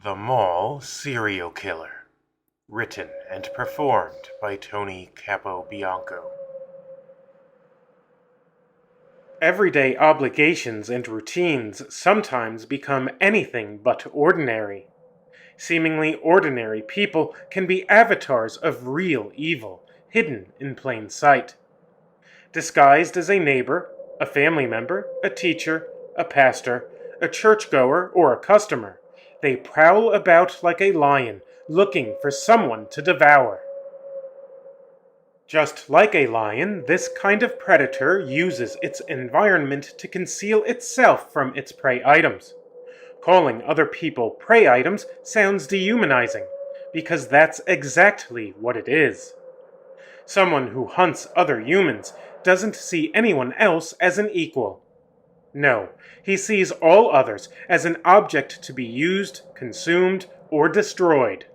The Mall Serial Killer. Written and performed by Tony Capobianco. Everyday obligations and routines sometimes become anything but ordinary. Seemingly ordinary people can be avatars of real evil, hidden in plain sight. Disguised as a neighbor, a family member, a teacher, a pastor, a churchgoer, or a customer, they prowl about like a lion, looking for someone to devour. Just like a lion, this kind of predator uses its environment to conceal itself from its prey items. Calling other people prey items sounds dehumanizing, because that's exactly what it is. Someone who hunts other humans doesn't see anyone else as an equal. No, he sees all others as an object to be used, consumed, or destroyed.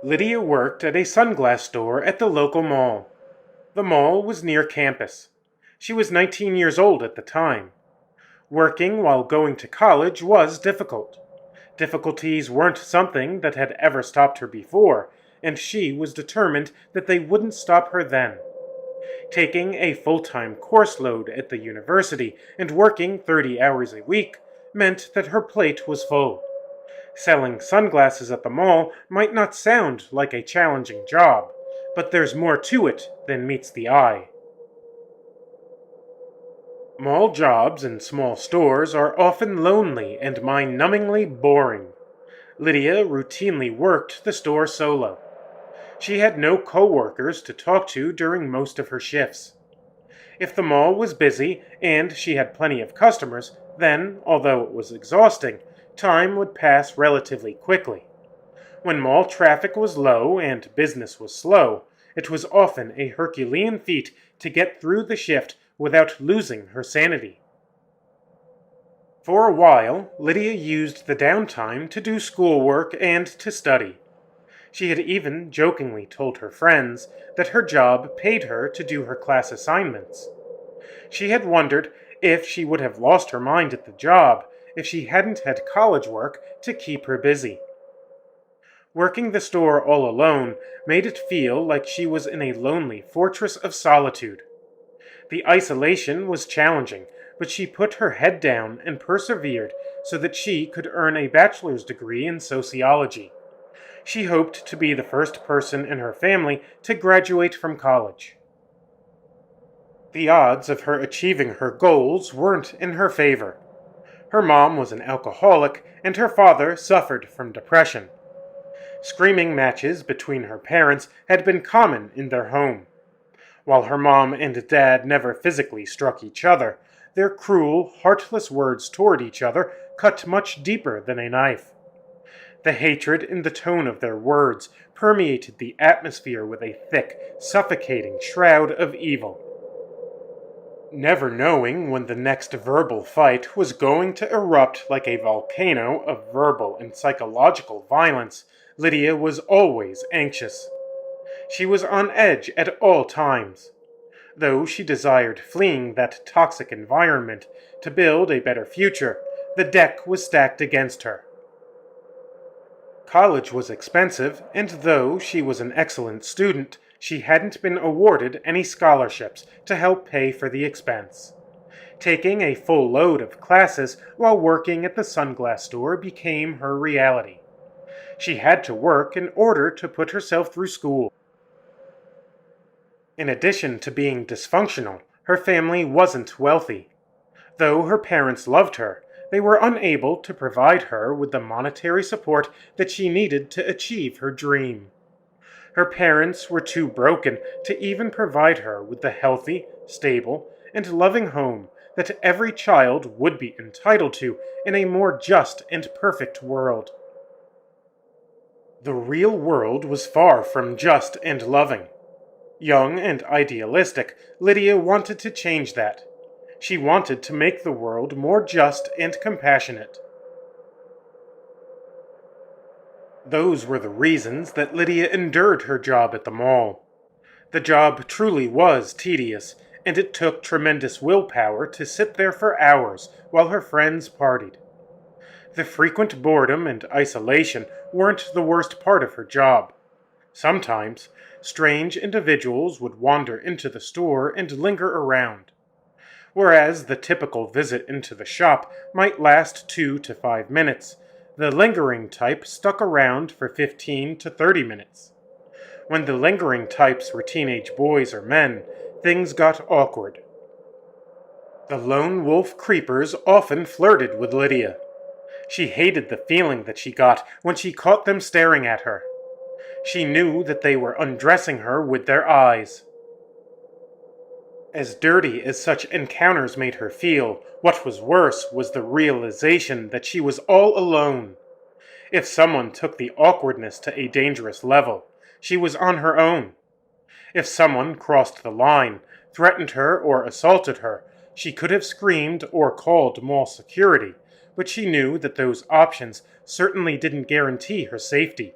Lydia worked at a sunglass store at the local mall. The mall was near campus. She was 19 years old at the time. Working while going to college was difficult. Difficulties weren't something that had ever stopped her before, and she was determined that they wouldn't stop her then. Taking a full-time course load at the university and working 30 hours a week meant that her plate was full. Selling sunglasses at the mall might not sound like a challenging job, but there's more to it than meets the eye. Mall jobs in small stores are often lonely and mind-numbingly boring. Lydia routinely worked the store solo. She had no co-workers to talk to during most of her shifts. If the mall was busy and she had plenty of customers, then, although it was exhausting, time would pass relatively quickly. When mall traffic was low and business was slow, it was often a Herculean feat to get through the shift without losing her sanity. For a while, Lydia used the downtime to do schoolwork and to study. She had even jokingly told her friends that her job paid her to do her class assignments. She had wondered if she would have lost her mind at the job if she hadn't had college work to keep her busy. Working the store all alone made it feel like she was in a lonely fortress of solitude. The isolation was challenging, but she put her head down and persevered so that she could earn a bachelor's degree in sociology. She hoped to be the first person in her family to graduate from college. The odds of her achieving her goals weren't in her favor. Her mom was an alcoholic, and her father suffered from depression. Screaming matches between her parents had been common in their home. While her mom and dad never physically struck each other, their cruel, heartless words toward each other cut much deeper than a knife. The hatred in the tone of their words permeated the atmosphere with a thick, suffocating shroud of evil. Never knowing when the next verbal fight was going to erupt like a volcano of verbal and psychological violence, Lydia was always anxious. She was on edge at all times. Though she desired fleeing that toxic environment to build a better future, the deck was stacked against her. College was expensive, and though she was an excellent student, she hadn't been awarded any scholarships to help pay for the expense. Taking a full load of classes while working at the sunglass store became her reality. She had to work in order to put herself through school. In addition to being dysfunctional, her family wasn't wealthy. Though her parents loved her, they were unable to provide her with the monetary support that she needed to achieve her dream. Her parents were too broken to even provide her with the healthy, stable, and loving home that every child would be entitled to in a more just and perfect world. The real world was far from just and loving. Young and idealistic, Lydia wanted to change that. She wanted to make the world more just and compassionate. Those were the reasons that Lydia endured her job at the mall. The job truly was tedious, and it took tremendous willpower to sit there for hours while her friends partied. The frequent boredom and isolation weren't the worst part of her job. Sometimes, strange individuals would wander into the store and linger around. Whereas the typical visit into the shop might last 2 to 5 minutes, the lingering type stuck around for 15 to 30 minutes. When the lingering types were teenage boys or men, things got awkward. The lone wolf creepers often flirted with Lydia. She hated the feeling that she got when she caught them staring at her. She knew that they were undressing her with their eyes. As dirty as such encounters made her feel, what was worse was the realization that she was all alone. If someone took the awkwardness to a dangerous level, she was on her own. If someone crossed the line, threatened her, or assaulted her, she could have screamed or called mall security, but she knew that those options certainly didn't guarantee her safety.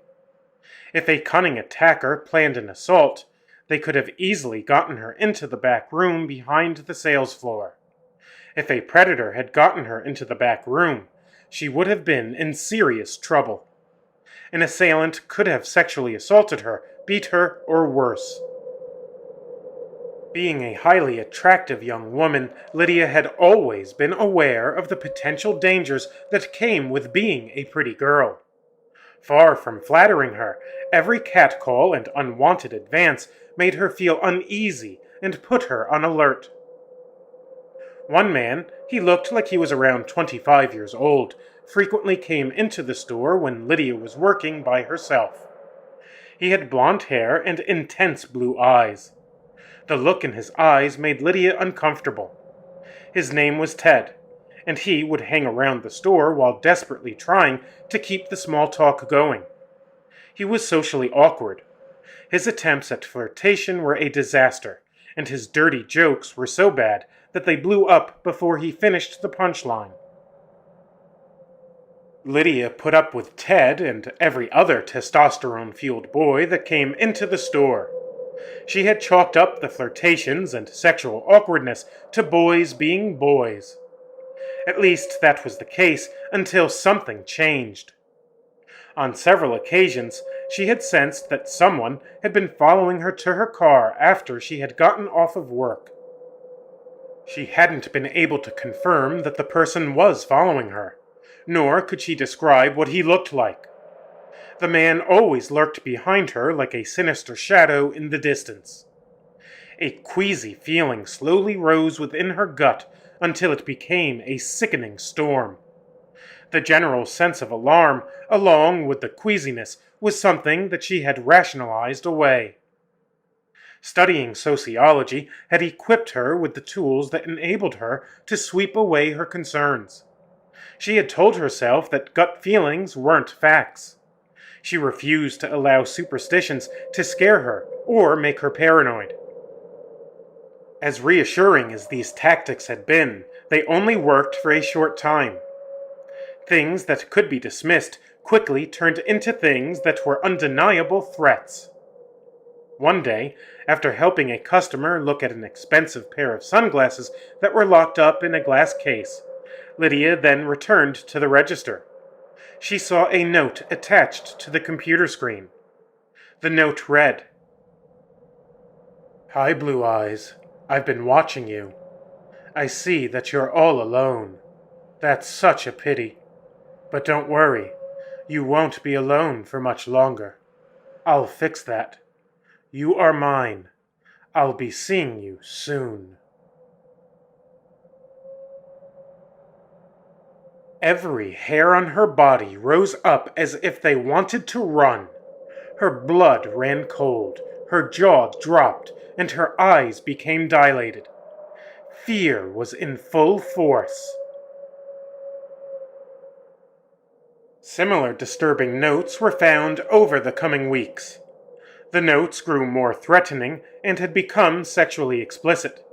If a cunning attacker planned an assault, they could have easily gotten her into the back room behind the sales floor. If a predator had gotten her into the back room, she would have been in serious trouble. An assailant could have sexually assaulted her, beat her, or worse. Being a highly attractive young woman, Lydia had always been aware of the potential dangers that came with being a pretty girl. Far from flattering her, every catcall and unwanted advance made her feel uneasy and put her on alert. One man, he looked like he was around 25 years old, frequently came into the store when Lydia was working by herself. He had blonde hair and intense blue eyes. The look in his eyes made Lydia uncomfortable. His name was Ted, and he would hang around the store while desperately trying to keep the small talk going. He was socially awkward. His attempts at flirtation were a disaster, and his dirty jokes were so bad that they blew up before he finished the punchline. Lydia put up with Ted and every other testosterone-fueled boy that came into the store. She had chalked up the flirtations and sexual awkwardness to boys being boys. At least that was the case until something changed. On several occasions, she had sensed that someone had been following her to her car after she had gotten off of work. She hadn't been able to confirm that the person was following her, nor could she describe what he looked like. The man always lurked behind her like a sinister shadow in the distance. A queasy feeling slowly rose within her gut until it became a sickening storm. The general sense of alarm, along with the queasiness, was something that she had rationalized away. Studying sociology had equipped her with the tools that enabled her to sweep away her concerns. She had told herself that gut feelings weren't facts. She refused to allow superstitions to scare her or make her paranoid. As reassuring as these tactics had been, they only worked for a short time. Things that could be dismissed quickly turned into things that were undeniable threats. One day, after helping a customer look at an expensive pair of sunglasses that were locked up in a glass case, Lydia then returned to the register. She saw a note attached to the computer screen. The note read, "Hi, Blue Eyes. I've been watching you. I see that you're all alone. That's such a pity. But don't worry. You won't be alone for much longer. I'll fix that. You are mine. I'll be seeing you soon." Every hair on her body rose up as if they wanted to run. Her blood ran cold, her jaw dropped, and her eyes became dilated. Fear was in full force. Similar disturbing notes were found over the coming weeks. The notes grew more threatening and had become sexually explicit.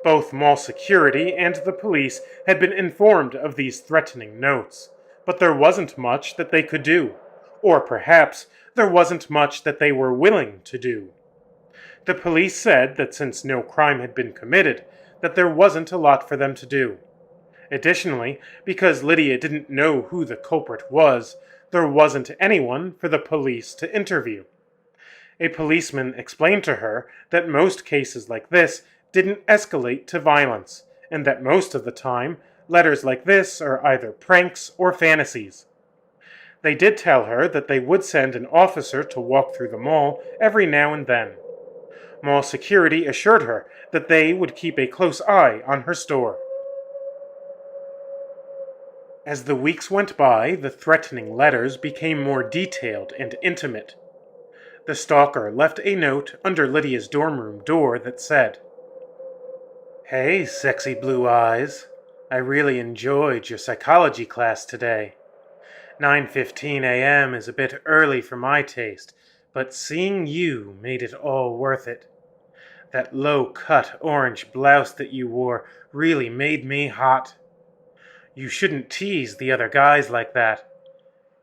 Both mall security and the police had been informed of these threatening notes, but there wasn't much that they could do, or perhaps there wasn't much that they were willing to do. The police said that since no crime had been committed, that there wasn't a lot for them to do. Additionally, because Lydia didn't know who the culprit was, there wasn't anyone for the police to interview. A policeman explained to her that most cases like this didn't escalate to violence, and that most of the time, letters like this are either pranks or fantasies. They did tell her that they would send an officer to walk through the mall every now and then. Mall security assured her that they would keep a close eye on her store. As the weeks went by, the threatening letters became more detailed and intimate. The stalker left a note under Lydia's dorm room door that said, "Hey, sexy blue eyes. I really enjoyed your psychology class today. 9:15 a.m. is a bit early for my taste, but seeing you made it all worth it. That low-cut orange blouse that you wore really made me hot. You shouldn't tease the other guys like that.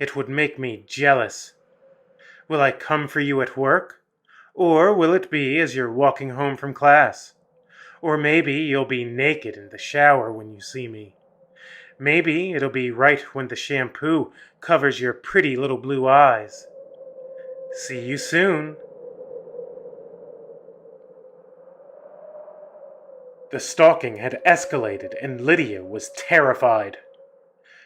It would make me jealous. Will I come for you at work? Or will it be as you're walking home from class? Or maybe you'll be naked in the shower when you see me. Maybe it'll be right when the shampoo covers your pretty little blue eyes. See you soon." The stalking had escalated and Lydia was terrified.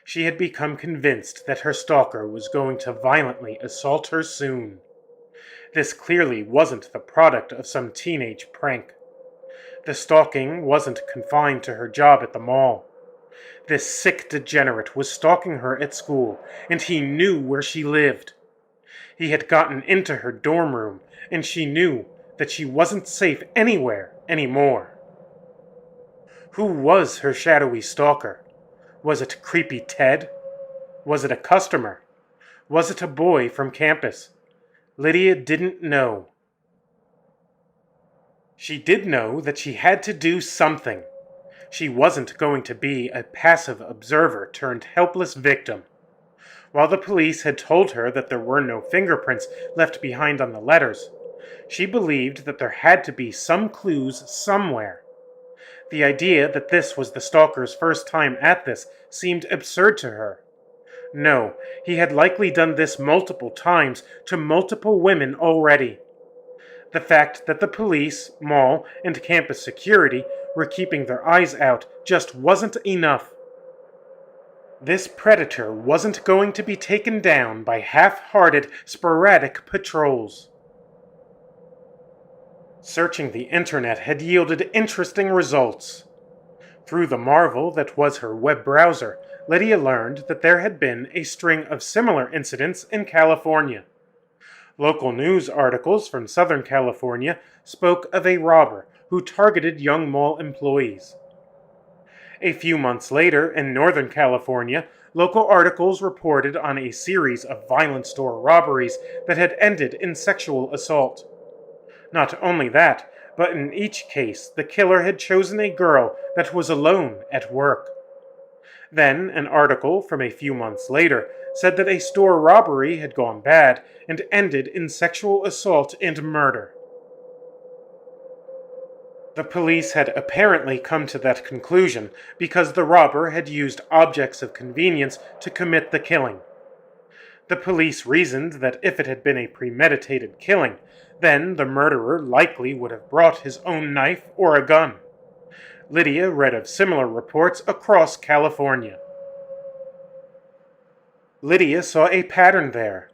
She had become convinced that her stalker was going to violently assault her soon. This clearly wasn't the product of some teenage prank. The stalking wasn't confined to her job at the mall. This sick degenerate was stalking her at school, and he knew where she lived. He had gotten into her dorm room, and she knew that she wasn't safe anywhere anymore. Who was her shadowy stalker? Was it creepy Ted? Was it a customer? Was it a boy from campus? Lydia didn't know. She did know that she had to do something. She wasn't going to be a passive observer turned helpless victim. While the police had told her that there were no fingerprints left behind on the letters, she believed that there had to be some clues somewhere. The idea that this was the stalker's first time at this seemed absurd to her. No, he had likely done this multiple times to multiple women already. The fact that the police, mall, and campus security were keeping their eyes out just wasn't enough. This predator wasn't going to be taken down by half-hearted, sporadic patrols. Searching the internet had yielded interesting results. Through the marvel that was her web browser, Lydia learned that there had been a string of similar incidents in California. Local news articles from Southern California spoke of a robber who targeted young mall employees. A few months later, in Northern California, local articles reported on a series of violent store robberies that had ended in sexual assault. Not only that, but in each case, the killer had chosen a girl that was alone at work. Then, an article from a few months later said that a store robbery had gone bad and ended in sexual assault and murder. The police had apparently come to that conclusion because the robber had used objects of convenience to commit the killing. The police reasoned that if it had been a premeditated killing, then the murderer likely would have brought his own knife or a gun. Lydia read of similar reports across California. Lydia saw a pattern there.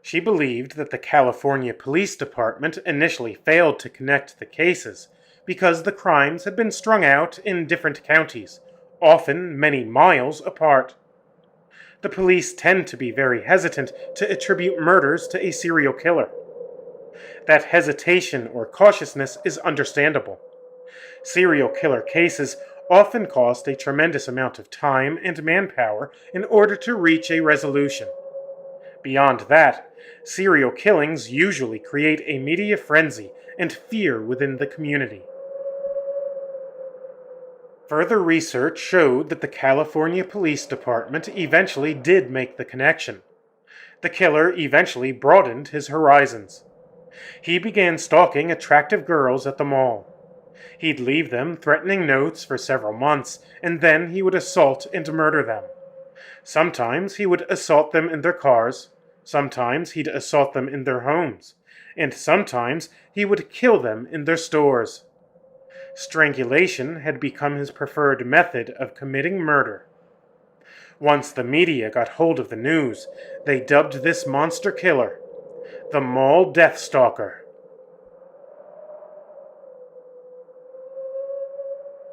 She believed that the California Police Department initially failed to connect the cases because the crimes had been strung out in different counties, often many miles apart. The police tend to be very hesitant to attribute murders to a serial killer. That hesitation or cautiousness is understandable. Serial killer cases often cost a tremendous amount of time and manpower in order to reach a resolution. Beyond that, serial killings usually create a media frenzy and fear within the community. Further research showed that the California Police Department eventually did make the connection. The killer eventually broadened his horizons. He began stalking attractive girls at the mall. He'd leave them threatening notes for several months, and then he would assault and murder them. Sometimes he would assault them in their cars, sometimes he'd assault them in their homes, and sometimes he would kill them in their stores. Strangulation had become his preferred method of committing murder. Once the media got hold of the news, they dubbed this monster killer the Mall Death Stalker.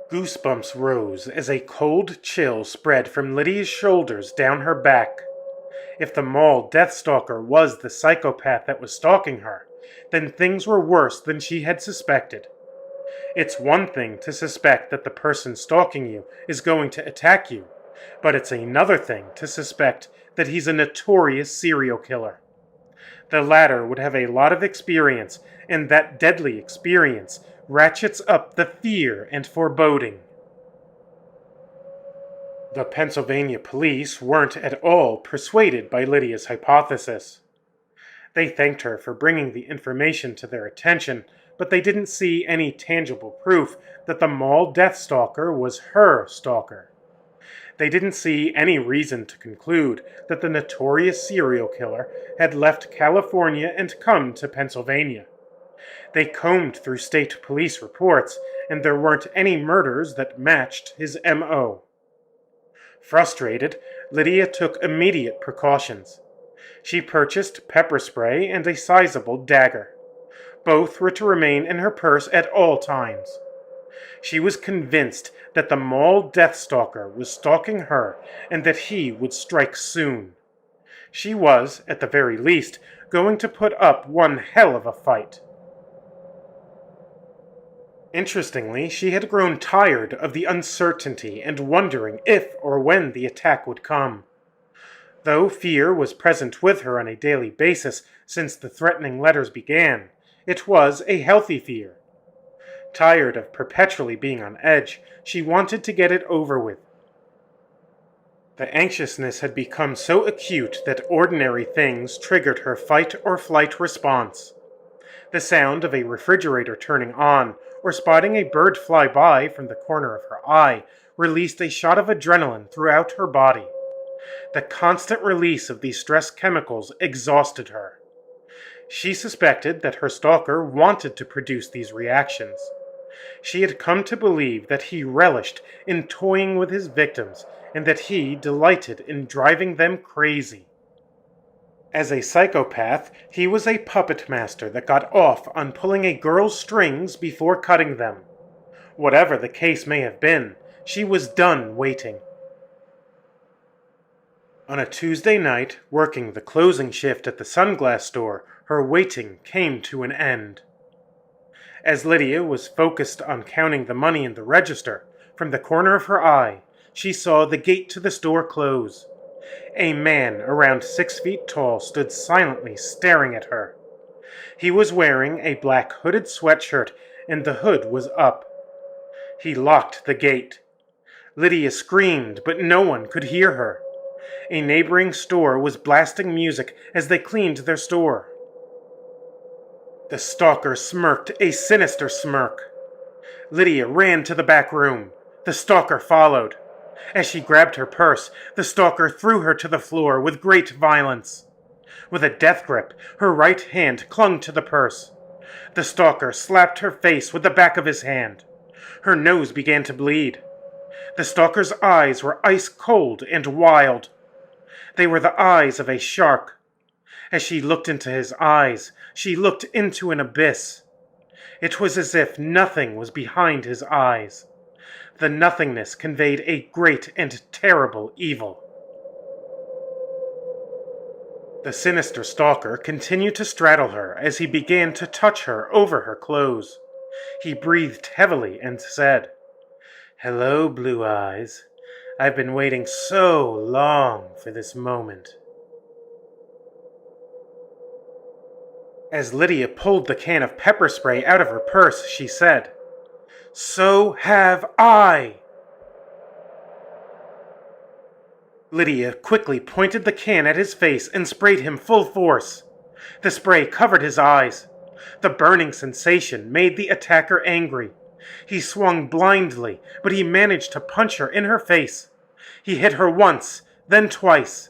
Goosebumps rose as a cold chill spread from Lydia's shoulders down her back. If the Mall Death Stalker was the psychopath that was stalking her, then things were worse than she had suspected. It's one thing to suspect that the person stalking you is going to attack you, but it's another thing to suspect that he's a notorious serial killer. The latter would have a lot of experience, and that deadly experience ratchets up the fear and foreboding. The Pennsylvania police weren't at all persuaded by Lydia's hypothesis. They thanked her for bringing the information to their attention, but they didn't see any tangible proof that the Mall Death Stalker was her stalker. They didn't see any reason to conclude that the notorious serial killer had left California and come to Pennsylvania. They combed through state police reports, and there weren't any murders that matched his M.O. Frustrated, Lydia took immediate precautions. She purchased pepper spray and a sizable dagger. Both were to remain in her purse at all times. She was convinced that the Mall Death Stalker was stalking her and that he would strike soon. She was, at the very least, going to put up one hell of a fight. Interestingly, she had grown tired of the uncertainty and wondering if or when the attack would come. Though fear was present with her on a daily basis since the threatening letters began, it was a healthy fear. Tired of perpetually being on edge, she wanted to get it over with. The anxiousness had become so acute that ordinary things triggered her fight or flight response. The sound of a refrigerator turning on, or spotting a bird fly by from the corner of her eye, released a shot of adrenaline throughout her body. The constant release of these stress chemicals exhausted her. She suspected that her stalker wanted to produce these reactions. She had come to believe that he relished in toying with his victims and that he delighted in driving them crazy. As a psychopath, he was a puppet master that got off on pulling a girl's strings before cutting them. Whatever the case may have been, she was done waiting. On a Tuesday night, working the closing shift at the sunglass store, her waiting came to an end. As Lydia was focused on counting the money in the register, from the corner of her eye, she saw the gate to the store close. A man around 6 feet tall stood silently staring at her. He was wearing a black hooded sweatshirt, and the hood was up. He locked the gate. Lydia screamed, but no one could hear her. A neighboring store was blasting music as they cleaned their store. The stalker smirked a sinister smirk. Lydia ran to the back room. The stalker followed. As she grabbed her purse, the stalker threw her to the floor with great violence. With a death grip, her right hand clung to the purse. The stalker slapped her face with the back of his hand. Her nose began to bleed. The stalker's eyes were ice cold and wild. They were the eyes of a shark. As she looked into his eyes, she looked into an abyss. It was as if nothing was behind his eyes. The nothingness conveyed a great and terrible evil. The sinister stalker continued to straddle her as he began to touch her over her clothes. He breathed heavily and said, "Hello, Blue Eyes. I've been waiting so long for this moment." As Lydia pulled the can of pepper spray out of her purse, she said, "So have I." Lydia quickly pointed the can at his face and sprayed him full force. The spray covered his eyes. The burning sensation made the attacker angry. He swung blindly, but he managed to punch her in her face. He hit her once, then twice.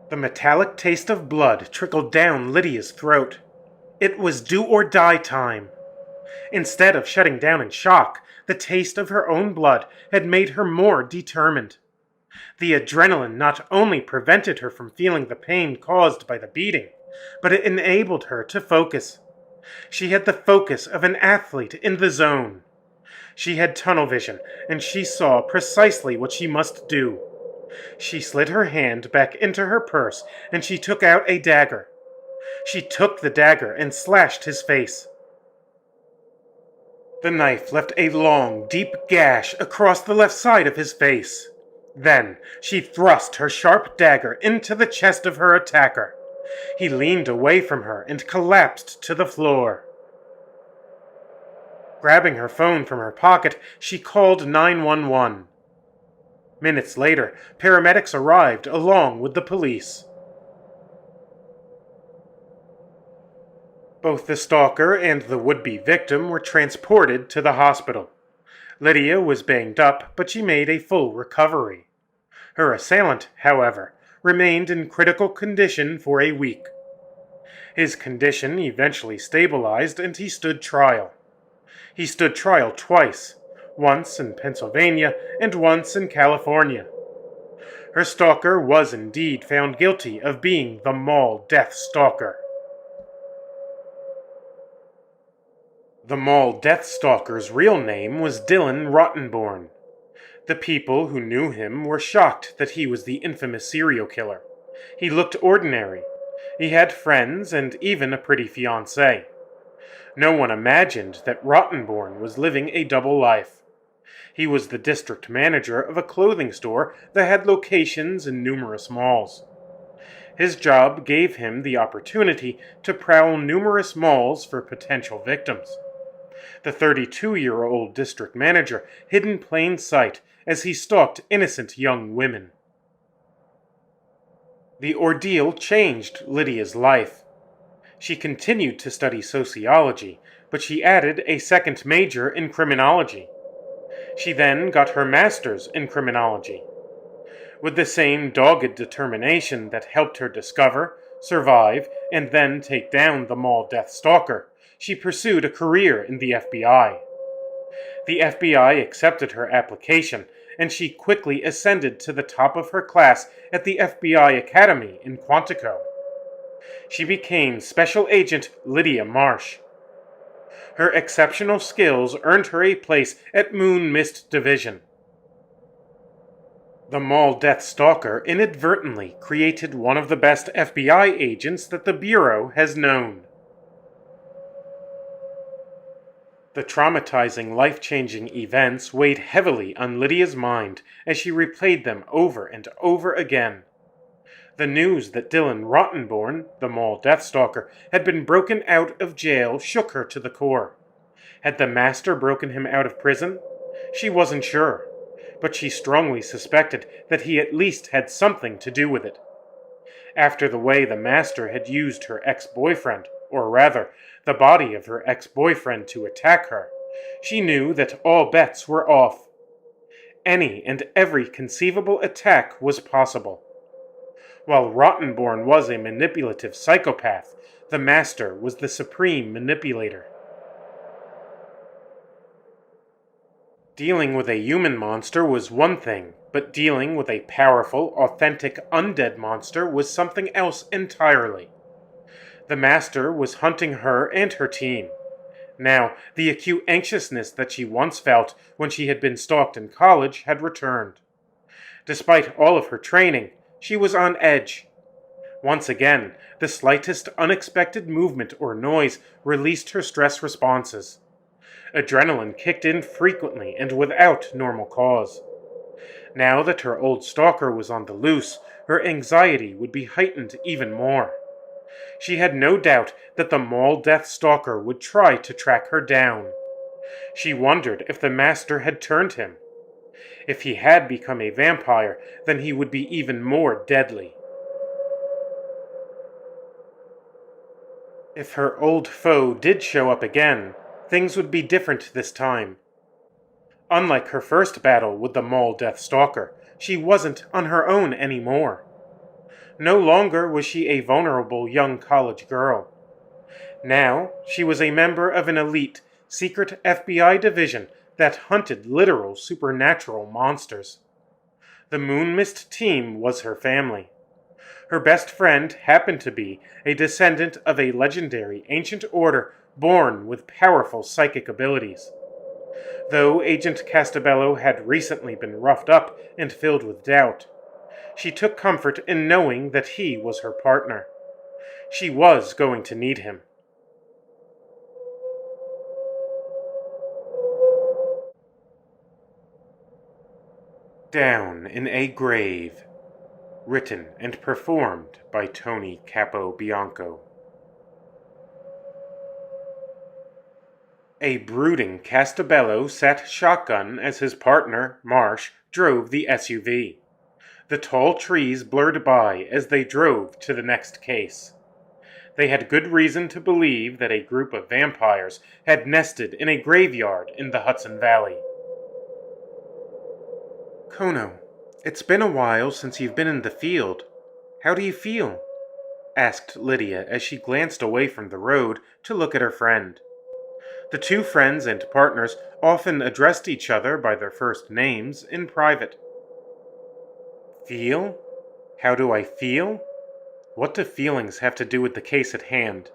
The metallic taste of blood trickled down Lydia's throat. It was do or die time. Instead of shutting down in shock, the taste of her own blood had made her more determined. The adrenaline not only prevented her from feeling the pain caused by the beating, but it enabled her to focus. She had the focus of an athlete in the zone. She had tunnel vision, and she saw precisely what she must do. She slid her hand back into her purse, and she took out a dagger. She took the dagger and slashed his face. The knife left a long, deep gash across the left side of his face. Then she thrust her sharp dagger into the chest of her attacker. He leaned away from her and collapsed to the floor. Grabbing her phone from her pocket, she called 911. Minutes later, paramedics arrived along with the police. Both the stalker and the would-be victim were transported to the hospital. Lydia was banged up, but she made a full recovery. Her assailant, however, remained in critical condition for a week. His condition eventually stabilized and he stood trial. He stood trial twice, once in Pennsylvania and once in California. Her stalker was indeed found guilty of being the Mall Death Stalker. The Mall Death Stalker's real name was Dylan Rottenborn. The people who knew him were shocked that he was the infamous serial killer. He looked ordinary. He had friends and even a pretty fiancée. No one imagined that Rottenborn was living a double life. He was the district manager of a clothing store that had locations in numerous malls. His job gave him the opportunity to prowl numerous malls for potential victims. The 32-year-old district manager hid in plain sight as he stalked innocent young women. The ordeal changed Lydia's life. She continued to study sociology, but she added a second major in criminology. She then got her master's in criminology. With the same dogged determination that helped her discover, survive, and then take down the Mall Death Stalker, she pursued a career in the FBI. The FBI accepted her application, and she quickly ascended to the top of her class at the FBI Academy in Quantico. She became Special Agent Lydia Marsh. Her exceptional skills earned her a place at Moon Mist Division. The Mall Death Stalker inadvertently created one of the best FBI agents that the Bureau has known. The traumatizing, life-changing events weighed heavily on Lydia's mind as she replayed them over and over again. The news that Dylan Rottenborn, the Mall Death Stalker, had been broken out of jail shook her to the core. Had the master broken him out of prison? She wasn't sure, but she strongly suspected that he at least had something to do with it. After the way the master had used her ex-boyfriend, or rather, the body of her ex-boyfriend to attack her, she knew that all bets were off. Any and every conceivable attack was possible. While Rottenborn was a manipulative psychopath, the master was the supreme manipulator. Dealing with a human monster was one thing, but dealing with a powerful, authentic, undead monster was something else entirely. The master was hunting her and her team. Now, the acute anxiousness that she once felt when she had been stalked in college had returned. Despite all of her training, she was on edge. Once again, the slightest unexpected movement or noise released her stress responses. Adrenaline kicked in frequently and without normal cause. Now that her old stalker was on the loose, her anxiety would be heightened even more. She had no doubt that the Mall Death Stalker would try to track her down. She wondered if the master had turned him. If he had become a vampire, then he would be even more deadly. If her old foe did show up again, things would be different this time. Unlike her first battle with the Mole Death Stalker, she wasn't on her own anymore. No longer was she a vulnerable young college girl. Now, she was a member of an elite, secret FBI division that hunted literal supernatural monsters. The Moonmist team was her family. Her best friend happened to be a descendant of a legendary ancient order born with powerful psychic abilities. Though Agent Castabello had recently been roughed up and filled with doubt, she took comfort in knowing that he was her partner. She was going to need him. Down in a Grave. Written and performed by Tony Capobianco. A brooding Castabello sat shotgun as his partner, Marsh, drove the SUV. The tall trees blurred by as they drove to the next case. They had good reason to believe that a group of vampires had nested in a graveyard in the Hudson Valley. "Kono, it's been a while since you've been in the field. How do you feel?" asked Lydia as she glanced away from the road to look at her friend. The two friends and partners often addressed each other by their first names in private. Feel? How do I feel? What do feelings have to do with the case at hand?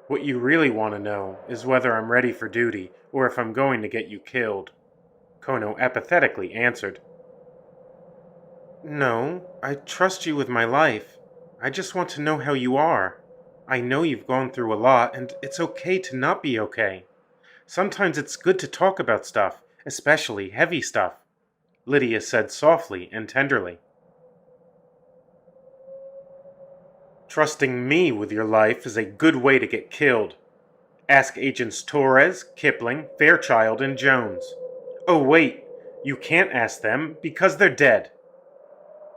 What you really want to know is whether I'm ready for duty or if I'm going to get you killed, Kono apathetically answered. No, I trust you with my life. I just want to know how you are. I know you've gone through a lot, and it's okay to not be okay. Sometimes it's good to talk about stuff, especially heavy stuff, Lydia said softly and tenderly. Trusting me with your life is a good way to get killed. Ask Agents Torres, Kipling, Fairchild, and Jones. Oh wait, you can't ask them because they're dead,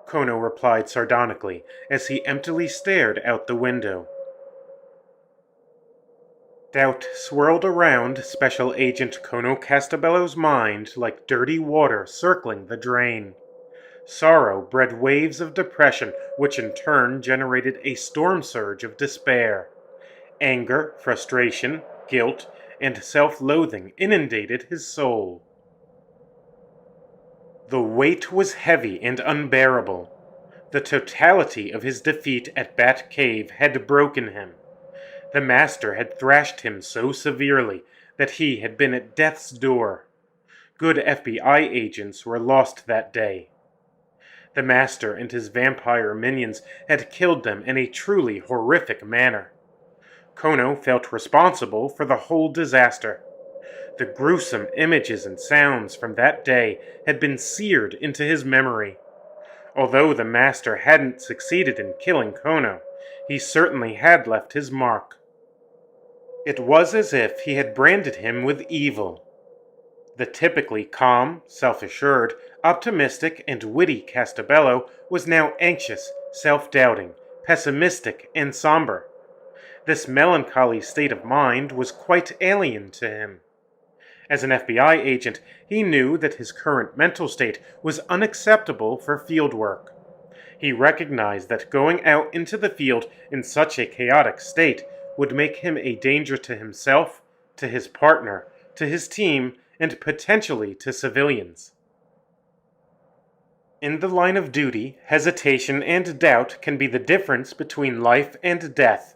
Kono replied sardonically as he emptily stared out the window. Doubt swirled around Special Agent Kono Castabello's mind like dirty water circling the drain. Sorrow bred waves of depression, which in turn generated a storm surge of despair. Anger, frustration, guilt, and self-loathing inundated his soul. The weight was heavy and unbearable. The totality of his defeat at Bat Cave had broken him. The Master had thrashed him so severely that he had been at death's door. Good FBI agents were lost that day. The Master and his vampire minions had killed them in a truly horrific manner. Kono felt responsible for the whole disaster. The gruesome images and sounds from that day had been seared into his memory. Although the Master hadn't succeeded in killing Kono, he certainly had left his mark. It was as if he had branded him with evil. The typically calm, self-assured, optimistic, and witty Castabello was now anxious, self-doubting, pessimistic, and somber. This melancholy state of mind was quite alien to him. As an FBI agent, he knew that his current mental state was unacceptable for field work. He recognized that going out into the field in such a chaotic state would make him a danger to himself, to his partner, to his team, and potentially to civilians. In the line of duty, hesitation and doubt can be the difference between life and death.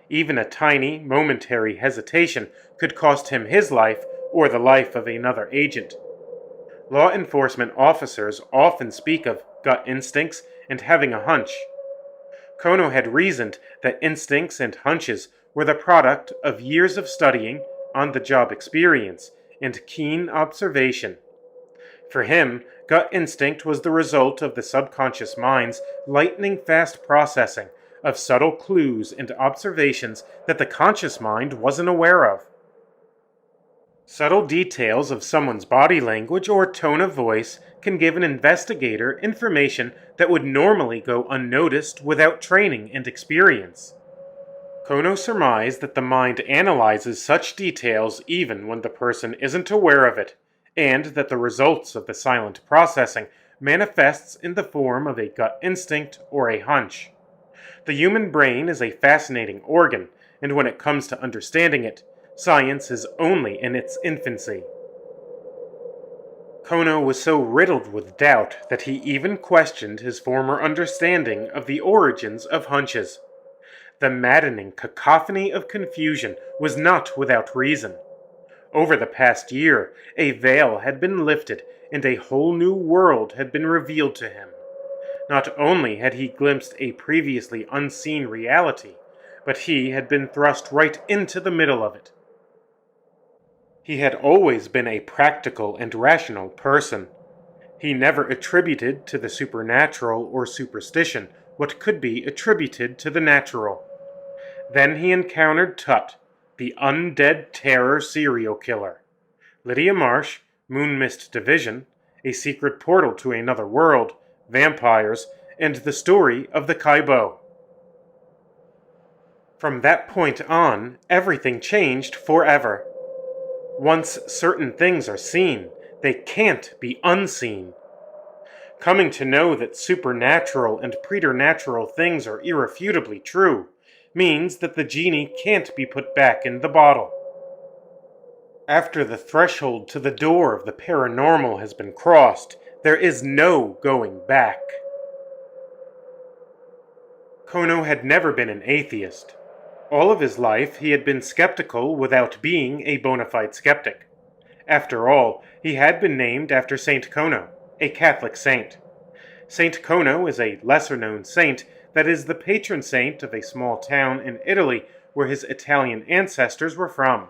Even a tiny, momentary hesitation could cost him his life or the life of another agent. Law enforcement officers often speak of gut instincts and having a hunch. Kono had reasoned that instincts and hunches were the product of years of studying, on-the-job experience, and keen observation. For him, gut instinct was the result of the subconscious mind's lightning-fast processing of subtle clues and observations that the conscious mind wasn't aware of. Subtle details of someone's body language or tone of voice can give an investigator information that would normally go unnoticed without training and experience. Kono surmised that the mind analyzes such details even when the person isn't aware of it, and that the results of the silent processing manifests in the form of a gut instinct or a hunch. The human brain is a fascinating organ, and when it comes to understanding it, science is only in its infancy. Kono was so riddled with doubt that he even questioned his former understanding of the origins of hunches. The maddening cacophony of confusion was not without reason. Over the past year, a veil had been lifted and a whole new world had been revealed to him. Not only had he glimpsed a previously unseen reality, but he had been thrust right into the middle of it. He had always been a practical and rational person. He never attributed to the supernatural or superstition what could be attributed to the natural. Then he encountered Tut, the undead terror serial killer. Lydia Marsh, Moon Mist Division, a secret portal to another world, vampires, and the story of the Kaibo. From that point on, everything changed forever. Once certain things are seen, they can't be unseen. Coming to know that supernatural and preternatural things are irrefutably true means that the genie can't be put back in the bottle. After the threshold to the door of the paranormal has been crossed, there is no going back. Kono had never been an atheist. All of his life he had been skeptical without being a bona fide skeptic. After all, he had been named after Saint Kono, a Catholic saint. Saint Kono is a lesser-known saint that is the patron saint of a small town in Italy where his Italian ancestors were from.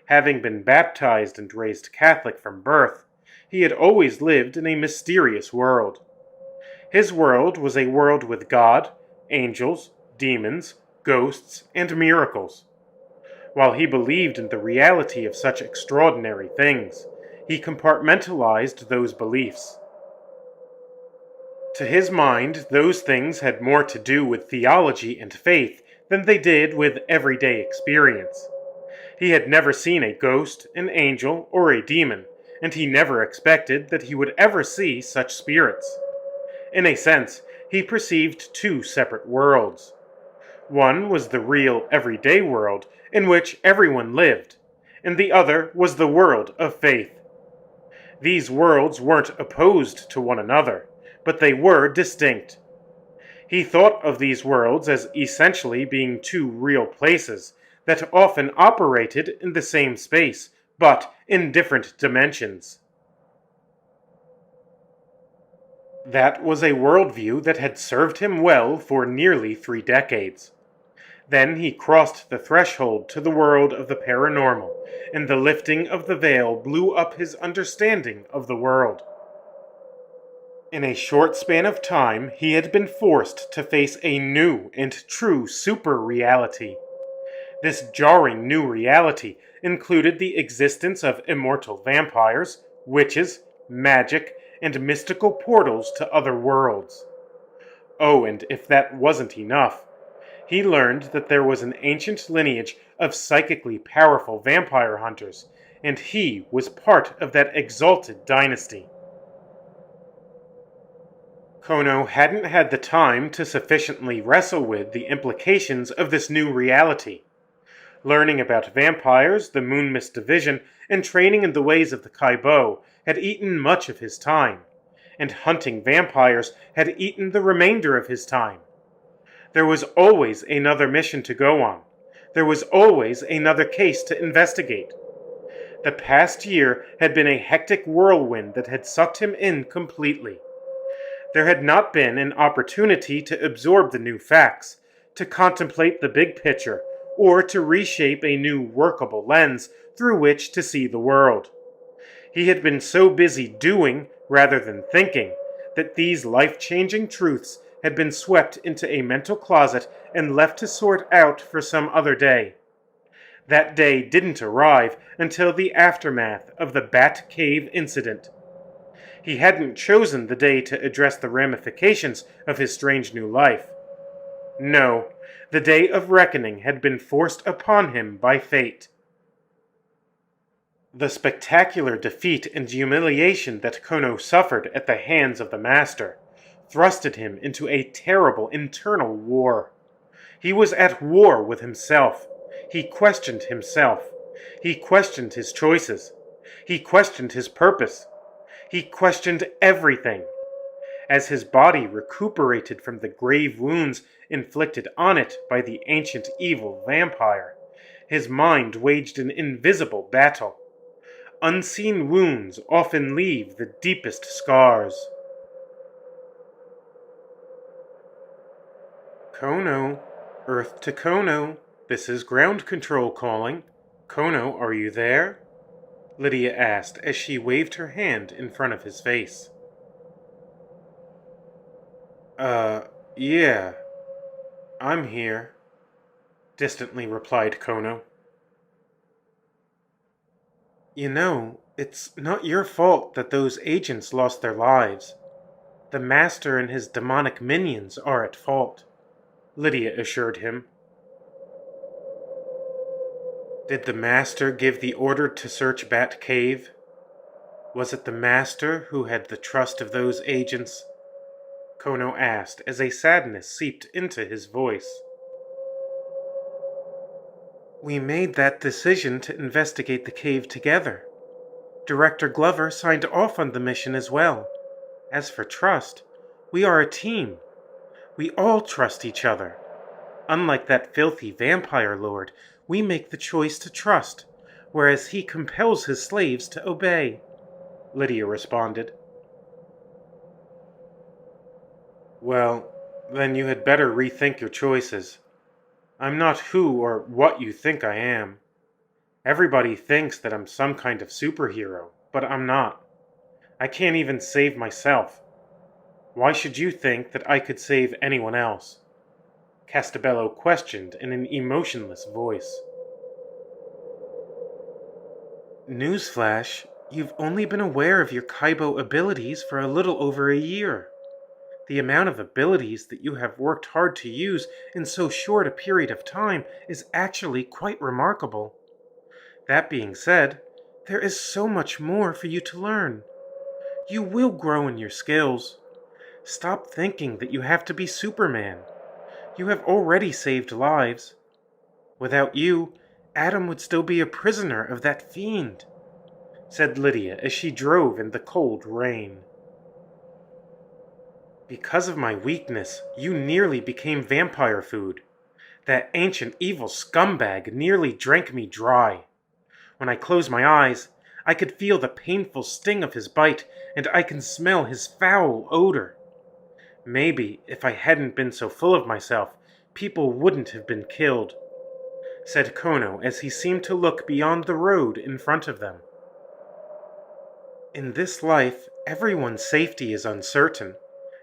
Having been baptized and raised Catholic from birth, he had always lived in a mysterious world. His world was a world with God, angels, demons, ghosts, and miracles. While he believed in the reality of such extraordinary things, he compartmentalized those beliefs. To his mind, those things had more to do with theology and faith than they did with everyday experience. He had never seen a ghost, an angel, or a demon, and he never expected that he would ever see such spirits. In a sense, he perceived two separate worlds. One was the real, everyday world in which everyone lived, and the other was the world of faith. These worlds weren't opposed to one another, but they were distinct. He thought of these worlds as essentially being two real places that often operated in the same space, but in different dimensions. That was a worldview that had served him well for nearly 3 decades. Then he crossed the threshold to the world of the paranormal, and the lifting of the veil blew up his understanding of the world. In a short span of time, he had been forced to face a new and true super-reality. This jarring new reality included the existence of immortal vampires, witches, magic, and mystical portals to other worlds. Oh, and if that wasn't enough, he learned that there was an ancient lineage of psychically powerful vampire hunters, and he was part of that exalted dynasty. Kono hadn't had the time to sufficiently wrestle with the implications of this new reality. Learning about vampires, the Moon Mist Division, and training in the ways of the Kaibo had eaten much of his time, and hunting vampires had eaten the remainder of his time. There was always another mission to go on. There was always another case to investigate. The past year had been a hectic whirlwind that had sucked him in completely. There had not been an opportunity to absorb the new facts, to contemplate the big picture, or to reshape a new workable lens through which to see the world. He had been so busy doing, rather than thinking, that these life-changing truths had been swept into a mental closet and left to sort out for some other day. That day didn't arrive until the aftermath of the Bat Cave incident. He hadn't chosen the day to address the ramifications of his strange new life. No, the day of reckoning had been forced upon him by fate. The spectacular defeat and humiliation that Kono suffered at the hands of the Master thrusted him into a terrible internal war. He was at war with himself. He questioned himself. He questioned his choices. He questioned his purpose. He questioned everything. As his body recuperated from the grave wounds inflicted on it by the ancient evil vampire, his mind waged an invisible battle. Unseen wounds often leave the deepest scars. Kono, Earth to Kono, this is ground control calling. Kono, are you there? Lydia asked as she waved her hand in front of his face. Yeah, I'm here, distantly replied Kono. You know, it's not your fault that those agents lost their lives. The Master and his demonic minions are at fault, Lydia assured him. Did the Master give the order to search Bat Cave? Was it the Master who had the trust of those agents? Kono asked as a sadness seeped into his voice. We made that decision to investigate the cave together. Director Glover signed off on the mission as well. As for trust, we are a team. We all trust each other. Unlike that filthy vampire lord, we make the choice to trust, whereas he compels his slaves to obey, Lydia responded. Well, then you had better rethink your choices. I'm not who or what you think I am. Everybody thinks that I'm some kind of superhero, but I'm not. I can't even save myself. Why should you think that I could save anyone else? Castabello questioned in an emotionless voice. Newsflash, you've only been aware of your Kaibo abilities for a little over a year. The amount of abilities that you have worked hard to use in so short a period of time is actually quite remarkable. That being said, there is so much more for you to learn. You will grow in your skills. Stop thinking that you have to be Superman. You have already saved lives. Without you, Adam would still be a prisoner of that fiend, said Lydia as she drove in the cold rain. Because of my weakness, you nearly became vampire food. That ancient evil scumbag nearly drank me dry. When I close my eyes, I could feel the painful sting of his bite, and I can smell his foul odor. Maybe, if I hadn't been so full of myself, people wouldn't have been killed, said Kono as he seemed to look beyond the road in front of them. In this life, everyone's safety is uncertain.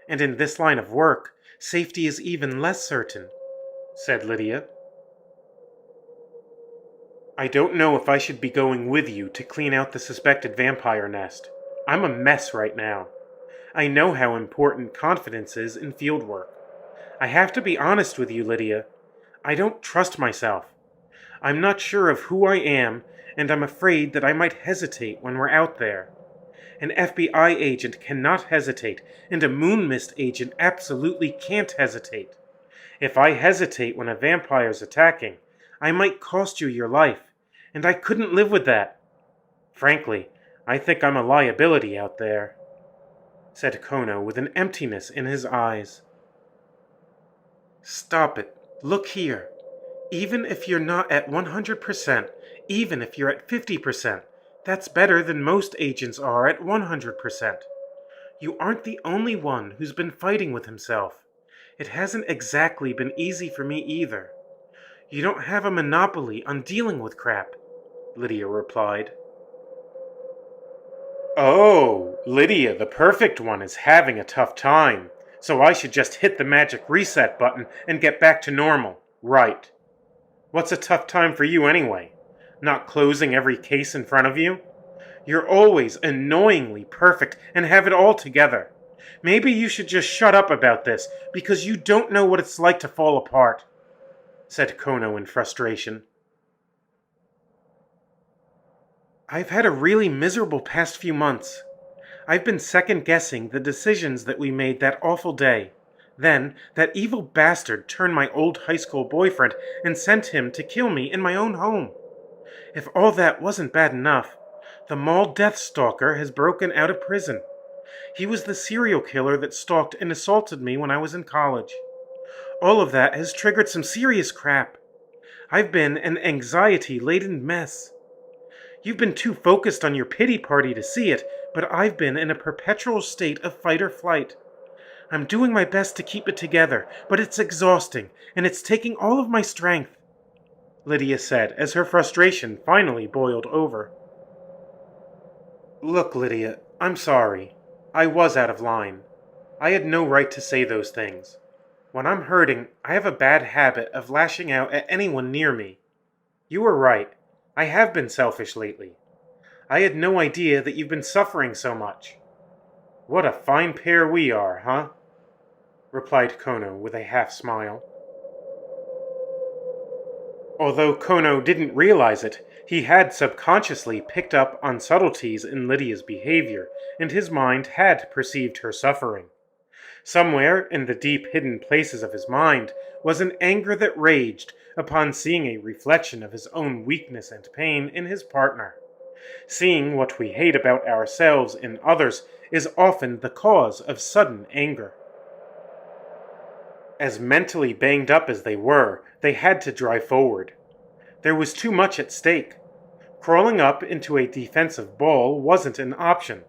And in this line of work, safety is even less certain, said Lydia. I don't know if I should be going with you to clean out the suspected vampire nest. I'm a mess right now. I know how important confidence is in field work. I have to be honest with you, Lydia. I don't trust myself. I'm not sure of who I am, and I'm afraid that I might hesitate when we're out there. An FBI agent cannot hesitate, and a Moon Mist agent absolutely can't hesitate. If I hesitate when a vampire's attacking, I might cost you your life, and I couldn't live with that. Frankly, I think I'm a liability out there, said Kono with an emptiness in his eyes. Stop it. Look here. Even if you're not at 100%, even if you're at 50%, that's better than most agents are at 100%. You aren't the only one who's been fighting with himself. It hasn't exactly been easy for me either. You don't have a monopoly on dealing with crap, Lydia replied. Oh, Lydia, the perfect one, is having a tough time, so I should just hit the magic reset button and get back to normal, right? What's a tough time for you anyway? Not closing every case in front of you? You're always annoyingly perfect and have it all together. Maybe you should just shut up about this, because you don't know what it's like to fall apart, said Kono in frustration. I've had a really miserable past few months. I've been second-guessing the decisions that we made that awful day. Then, that evil bastard turned my old high school boyfriend and sent him to kill me in my own home. If all that wasn't bad enough, the mall death stalker has broken out of prison. He was the serial killer that stalked and assaulted me when I was in college. All of that has triggered some serious crap. I've been an anxiety-laden mess. You've been too focused on your pity party to see it, but I've been in a perpetual state of fight or flight. I'm doing my best to keep it together, but it's exhausting, and it's taking all of my strength, Lydia said as her frustration finally boiled over. Look, Lydia, I'm sorry. I was out of line. I had no right to say those things. When I'm hurting, I have a bad habit of lashing out at anyone near me. You were right. I have been selfish lately. I had no idea that you've been suffering so much. What a fine pair we are, huh? Replied Kono with a half-smile. Although Kono didn't realize it, he had subconsciously picked up on subtleties in Lydia's behavior, and his mind had perceived her suffering. Somewhere in the deep hidden places of his mind was an anger that raged upon seeing a reflection of his own weakness and pain in his partner. Seeing what we hate about ourselves in others is often the cause of sudden anger. As mentally banged up as they had to drive forward. There was too much at stake. Crawling up into a defensive ball wasn't an option.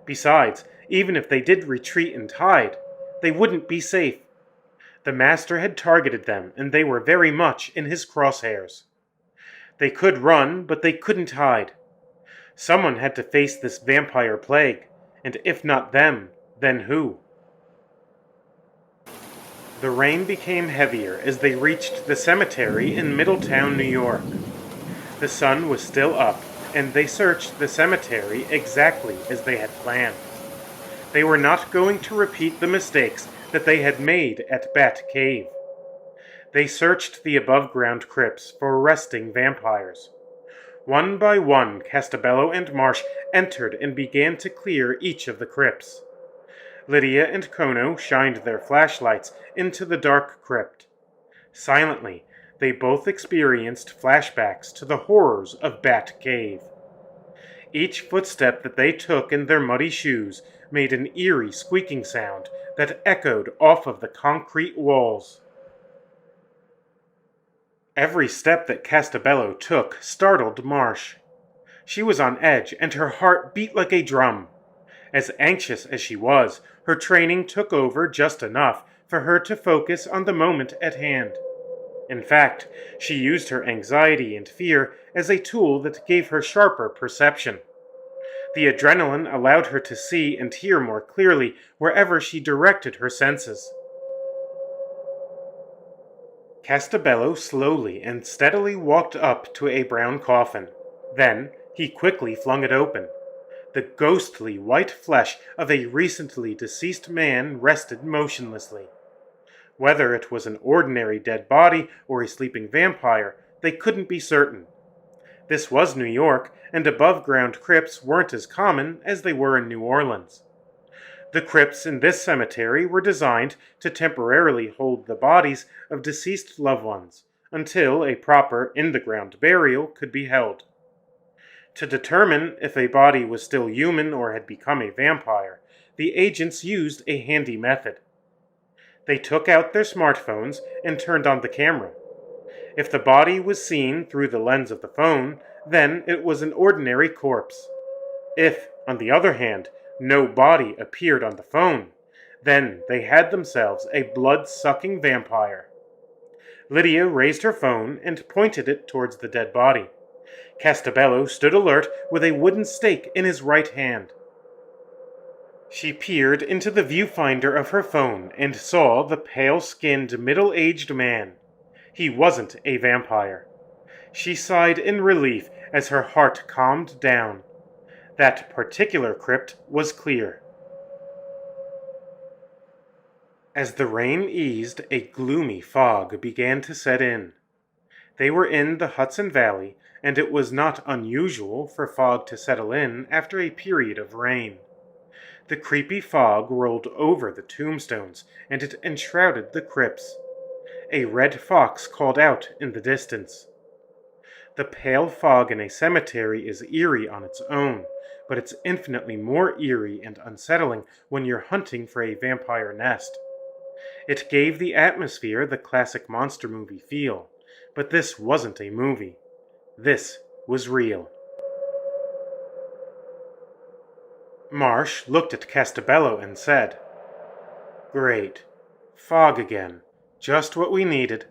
Besides, even if they did retreat and hide, they wouldn't be safe. The Master had targeted them, and they were very much in his crosshairs. They could run, but they couldn't hide. Someone had to face this vampire plague, and if not them, then who? The rain became heavier as they reached the cemetery in Middletown, New York. The sun was still up, and they searched the cemetery exactly as they had planned. They were not going to repeat the mistakes that they had made at Bat Cave. They searched the above-ground crypts for resting vampires. One by one, Castabello and Marsh entered and began to clear each of the crypts. Lydia and Kono shined their flashlights into the dark crypt. Silently, they both experienced flashbacks to the horrors of Bat Cave. Each footstep that they took in their muddy shoes made an eerie squeaking sound that echoed off of the concrete walls. Every step that Castabello took startled Marsh. She was on edge, and her heart beat like a drum. As anxious as she was, her training took over just enough for her to focus on the moment at hand. In fact, she used her anxiety and fear as a tool that gave her sharper perception. The adrenaline allowed her to see and hear more clearly wherever she directed her senses. Castabello slowly and steadily walked up to a brown coffin. Then he quickly flung it open. The ghostly white flesh of a recently deceased man rested motionlessly. Whether it was an ordinary dead body or a sleeping vampire, they couldn't be certain. This was New York, and above-ground crypts weren't as common as they were in New Orleans. The crypts in this cemetery were designed to temporarily hold the bodies of deceased loved ones until a proper in-the-ground burial could be held. To determine if a body was still human or had become a vampire, the agents used a handy method. They took out their smartphones and turned on the camera. If the body was seen through the lens of the phone, then it was an ordinary corpse. If, on the other hand, no body appeared on the phone, then they had themselves a blood-sucking vampire. Lydia raised her phone and pointed it towards the dead body. Castabello stood alert with a wooden stake in his right hand. She peered into the viewfinder of her phone and saw the pale-skinned, middle-aged man. He wasn't a vampire. She sighed in relief as her heart calmed down. That particular crypt was clear. As the rain eased, a gloomy fog began to set in. They were in the Hudson Valley, and it was not unusual for fog to settle in after a period of rain. The creepy fog rolled over the tombstones, and it enshrouded the crypts. A red fox called out in the distance. The pale fog in a cemetery is eerie on its own, but it's infinitely more eerie and unsettling when you're hunting for a vampire nest. It gave the atmosphere the classic monster movie feel, but this wasn't a movie. This was real. Marsh looked at Castabello and said, "Great. Fog again. Just what we needed.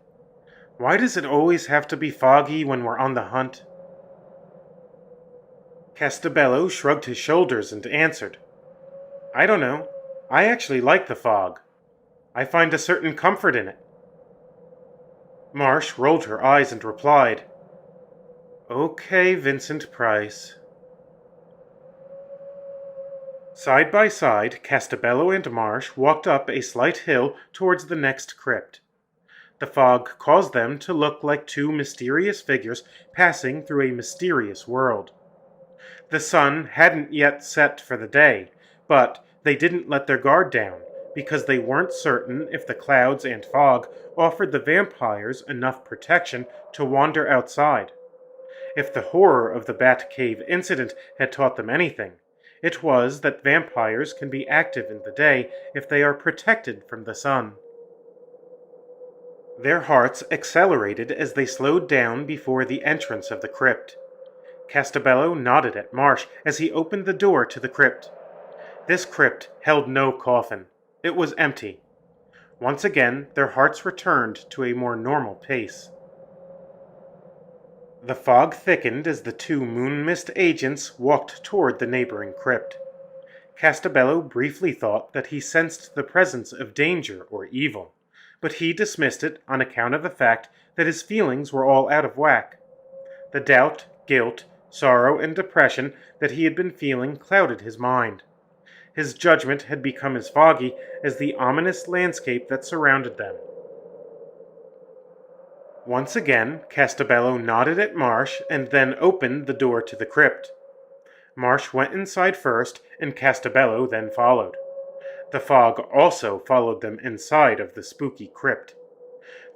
Why does it always have to be foggy when we're on the hunt?" Castabello shrugged his shoulders and answered, "I don't know. I actually like the fog. I find a certain comfort in it." Marsh rolled her eyes and replied, "Okay, Vincent Price." Side by side, Castabello and Marsh walked up a slight hill towards the next crypt. The fog caused them to look like two mysterious figures passing through a mysterious world. The sun hadn't yet set for the day, but they didn't let their guard down, because they weren't certain if the clouds and fog offered the vampires enough protection to wander outside. If the horror of the Bat Cave incident had taught them anything, it was that vampires can be active in the day if they are protected from the sun. Their hearts accelerated as they slowed down before the entrance of the crypt. Castabello nodded at Marsh as he opened the door to the crypt. This crypt held no coffin. It was empty. Once again, their hearts returned to a more normal pace. The fog thickened as the two Moon Mist agents walked toward the neighboring crypt. Castabello briefly thought that he sensed the presence of danger or evil, but he dismissed it on account of the fact that his feelings were all out of whack. The doubt, guilt, sorrow, and depression that he had been feeling clouded his mind. His judgment had become as foggy as the ominous landscape that surrounded them. Once again, Castabello nodded at Marsh and then opened the door to the crypt. Marsh went inside first, and Castabello then followed. The fog also followed them inside of the spooky crypt.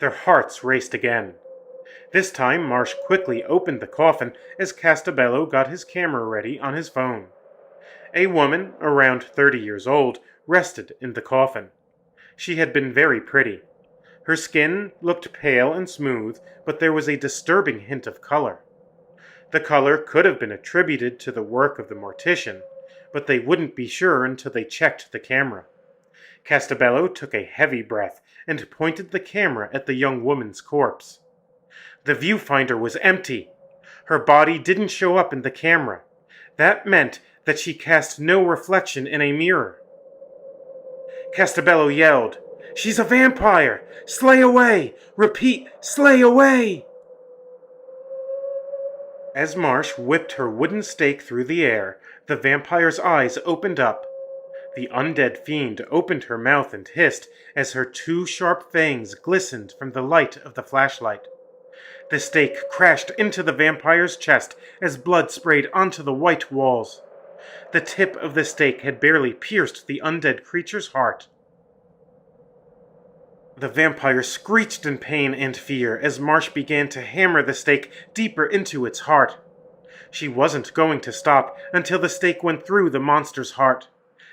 Their hearts raced again. This time Marsh quickly opened the coffin as Castabello got his camera ready on his phone. A woman, around 30 years old, rested in the coffin. She had been very pretty. Her skin looked pale and smooth, but there was a disturbing hint of color. The color could have been attributed to the work of the mortician, but they wouldn't be sure until they checked the camera. Castabello took a heavy breath and pointed the camera at the young woman's corpse. The viewfinder was empty. Her body didn't show up in the camera. That meant that she cast no reflection in a mirror. Castabello yelled, "She's a vampire! Slay away! Repeat, slay away!" As Marsh whipped her wooden stake through the air, the vampire's eyes opened up. The undead fiend opened her mouth and hissed as her two sharp fangs glistened from the light of the flashlight. The stake crashed into the vampire's chest as blood sprayed onto the white walls. The tip of the stake had barely pierced the undead creature's heart. The vampire screeched in pain and fear as Marsh began to hammer the stake deeper into its heart. She wasn't going to stop until the stake went through the monster's heart.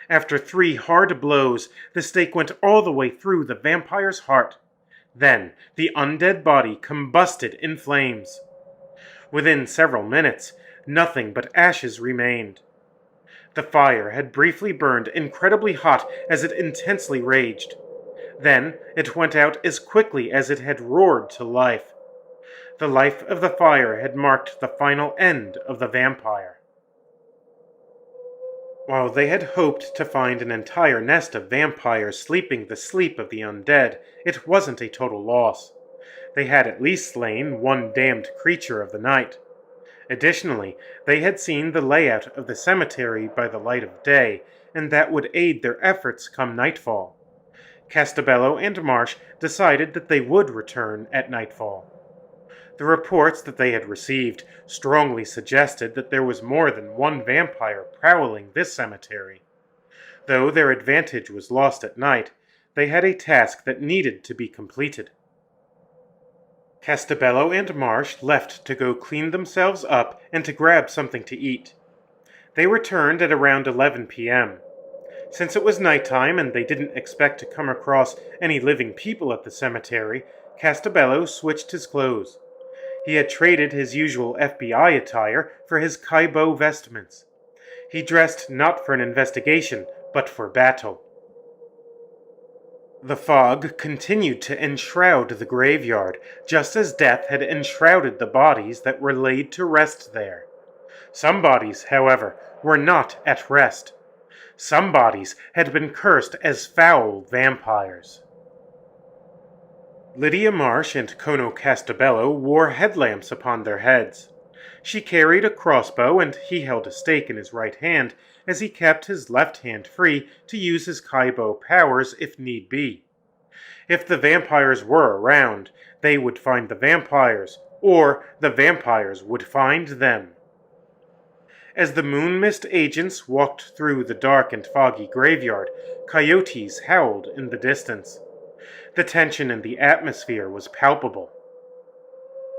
After 3 hard blows, the stake went all the way through the vampire's heart. Then, the undead body combusted in flames. Within several minutes, nothing but ashes remained. The fire had briefly burned incredibly hot as it intensely raged. Then it went out as quickly as it had roared to life. The life of the fire had marked the final end of the vampire. While they had hoped to find an entire nest of vampires sleeping the sleep of the undead, it wasn't a total loss. They had at least slain one damned creature of the night. Additionally, they had seen the layout of the cemetery by the light of day, and that would aid their efforts come nightfall. Castabello and Marsh decided that they would return at nightfall. The reports that they had received strongly suggested that there was more than one vampire prowling this cemetery. Though their advantage was lost at night, they had a task that needed to be completed. Castabello and Marsh left to go clean themselves up and to grab something to eat. They returned at around 11 p.m. Since it was nighttime and they didn't expect to come across any living people at the cemetery, Castabello switched his clothes. He had traded his usual FBI attire for his Kaibo vestments. He dressed not for an investigation, but for battle. The fog continued to enshroud the graveyard, just as death had enshrouded the bodies that were laid to rest there. Some bodies, however, were not at rest. Some bodies had been cursed as foul vampires. Lydia Marsh and Kono Castabello wore headlamps upon their heads. She carried a crossbow and he held a stake in his right hand as he kept his left hand free to use his Kaibo powers if need be. If the vampires were around, they would find the vampires, or the vampires would find them. As the Moon Mist agents walked through the dark and foggy graveyard, coyotes howled in the distance. The tension in the atmosphere was palpable.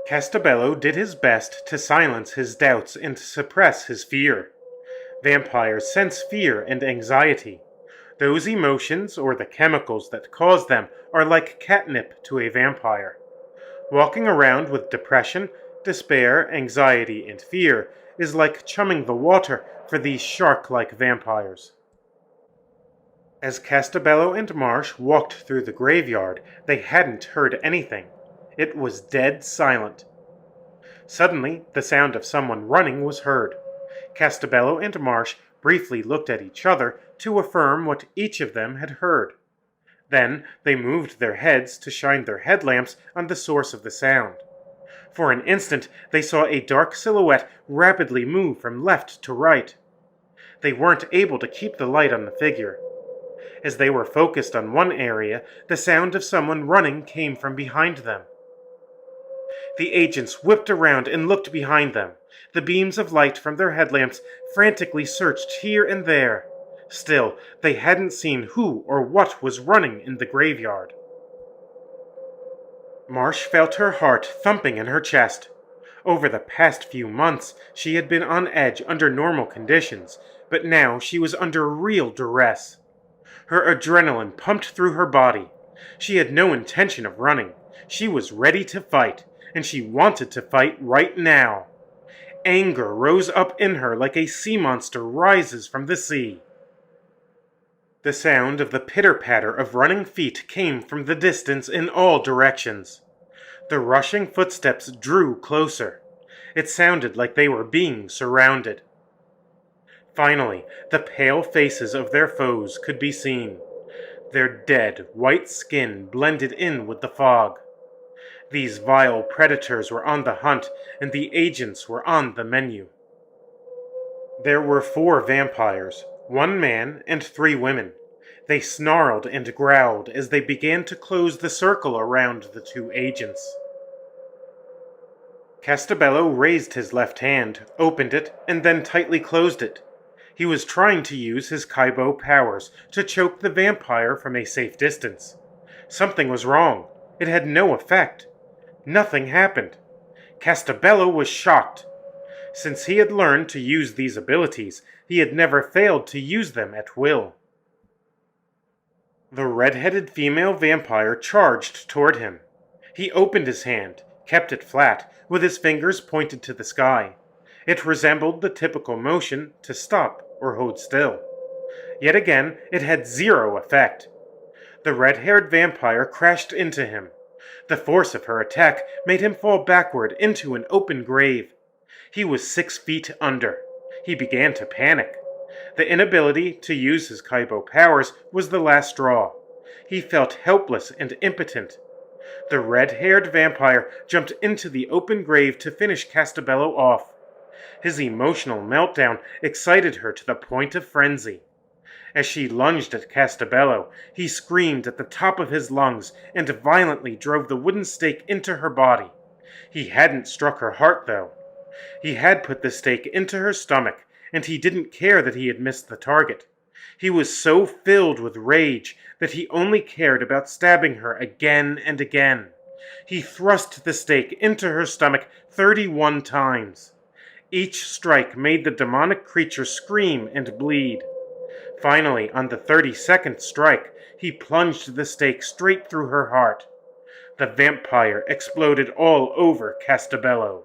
Castabello did his best to silence his doubts and suppress his fear. Vampires sense fear and anxiety. Those emotions, or the chemicals that cause them, are like catnip to a vampire. Walking around with depression, despair, anxiety, and fear is like chumming the water for these shark-like vampires. As Castabello and Marsh walked through the graveyard, they hadn't heard anything. It was dead silent. Suddenly, the sound of someone running was heard. Castabello and Marsh briefly looked at each other to affirm what each of them had heard. Then they moved their heads to shine their headlamps on the source of the sound. For an instant, they saw a dark silhouette rapidly move from left to right. They weren't able to keep the light on the figure. As they were focused on one area, the sound of someone running came from behind them. The agents whipped around and looked behind them. The beams of light from their headlamps frantically searched here and there. Still, they hadn't seen who or what was running in the graveyard. Marsh felt her heart thumping in her chest. Over the past few months, she had been on edge under normal conditions, but now she was under real duress. Her adrenaline pumped through her body. She had no intention of running. She was ready to fight, and she wanted to fight right now. Anger rose up in her like a sea monster rises from the sea. The sound of the pitter-patter of running feet came from the distance in all directions. The rushing footsteps drew closer. It sounded like they were being surrounded. Finally, the pale faces of their foes could be seen. Their dead, white skin blended in with the fog. These vile predators were on the hunt, and the agents were on the menu. There were 4 vampires, 1 man and 3 women. They snarled and growled as they began to close the circle around the 2 agents. Castabello raised his left hand, opened it, and then tightly closed it. He was trying to use his Kaibo powers to choke the vampire from a safe distance. Something was wrong. It had no effect. Nothing happened. Castabello was shocked. Since he had learned to use these abilities, he had never failed to use them at will. The red-headed female vampire charged toward him. He opened his hand, kept it flat, with his fingers pointed to the sky. It resembled the typical motion to stop or hold still. Yet again, it had 0 effect. The red-haired vampire crashed into him. The force of her attack made him fall backward into an open grave. He was 6 feet under. He began to panic. The inability to use his Kaibo powers was the last straw. He felt helpless and impotent. The red-haired vampire jumped into the open grave to finish Castabello off. His emotional meltdown excited her to the point of frenzy. As she lunged at Castabello, he screamed at the top of his lungs and violently drove the wooden stake into her body. He hadn't struck her heart, though. He had put the stake into her stomach, and he didn't care that he had missed the target. He was so filled with rage that he only cared about stabbing her again and again. He thrust the stake into her stomach 31 times. Each strike made the demonic creature scream and bleed. Finally, on the 32nd strike, he plunged the stake straight through her heart. The vampire exploded all over Castabello.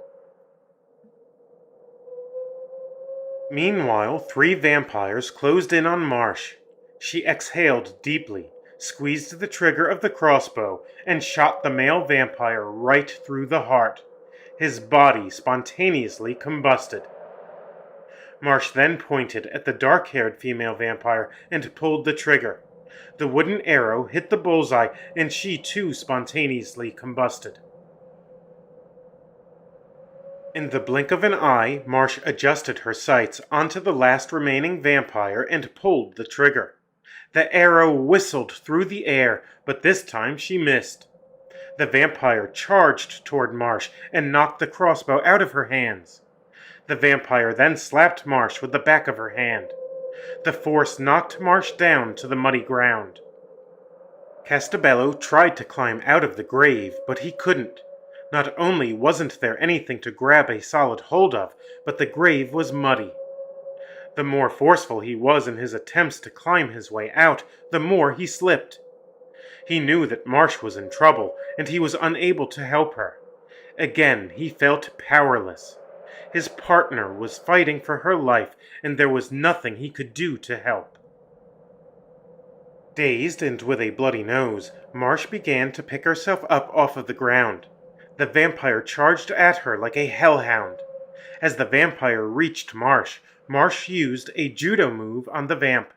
Meanwhile, 3 vampires closed in on Marsh. She exhaled deeply, squeezed the trigger of the crossbow, and shot the male vampire right through the heart. His body spontaneously combusted. Marsh then pointed at the dark-haired female vampire and pulled the trigger. The wooden arrow hit the bullseye, and she too spontaneously combusted. In the blink of an eye, Marsh adjusted her sights onto the last remaining vampire and pulled the trigger. The arrow whistled through the air, but this time she missed. The vampire charged toward Marsh and knocked the crossbow out of her hands. The vampire then slapped Marsh with the back of her hand. The force knocked Marsh down to the muddy ground. Castabello tried to climb out of the grave, but he couldn't. Not only wasn't there anything to grab a solid hold of, but the grave was muddy. The more forceful he was in his attempts to climb his way out, the more he slipped. He knew that Marsh was in trouble, and he was unable to help her. Again, he felt powerless. His partner was fighting for her life, and there was nothing he could do to help. Dazed and with a bloody nose, Marsh began to pick herself up off of the ground. The vampire charged at her like a hellhound. As the vampire reached Marsh, Marsh used a judo move on the vamp.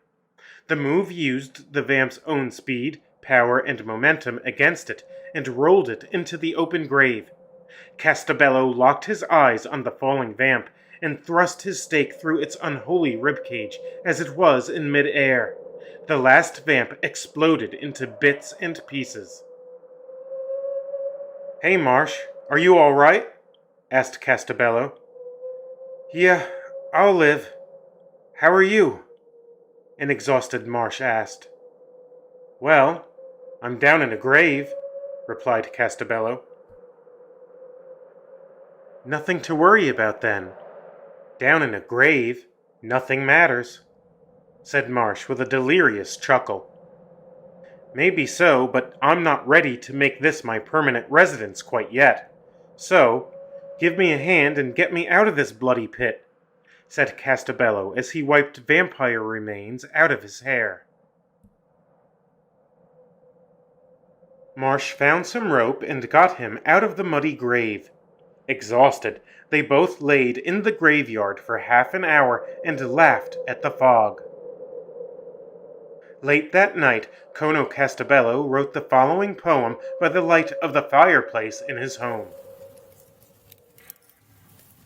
The move used the vamp's own speed, power, and momentum against it, and rolled it into the open grave. Castabello locked his eyes on the falling vamp, and thrust his stake through its unholy ribcage as it was in mid-air. The last vamp exploded into bits and pieces. "Hey, Marsh, are you all right?" asked Castabello. "Yeah, I'll live. How are you?" an exhausted Marsh asked. "Well, I'm down in a grave," replied Castabello. "Nothing to worry about then. Down in a grave, nothing matters," said Marsh with a delirious chuckle. "Maybe so, but I'm not ready to make this my permanent residence quite yet. So, give me a hand and get me out of this bloody pit," said Castabello as he wiped vampire remains out of his hair. Marsh found some rope and got him out of the muddy grave. Exhausted, they both laid in the graveyard for half an hour and laughed at the fog. Late that night, Cono Castabello wrote the following poem by the light of the fireplace in his home.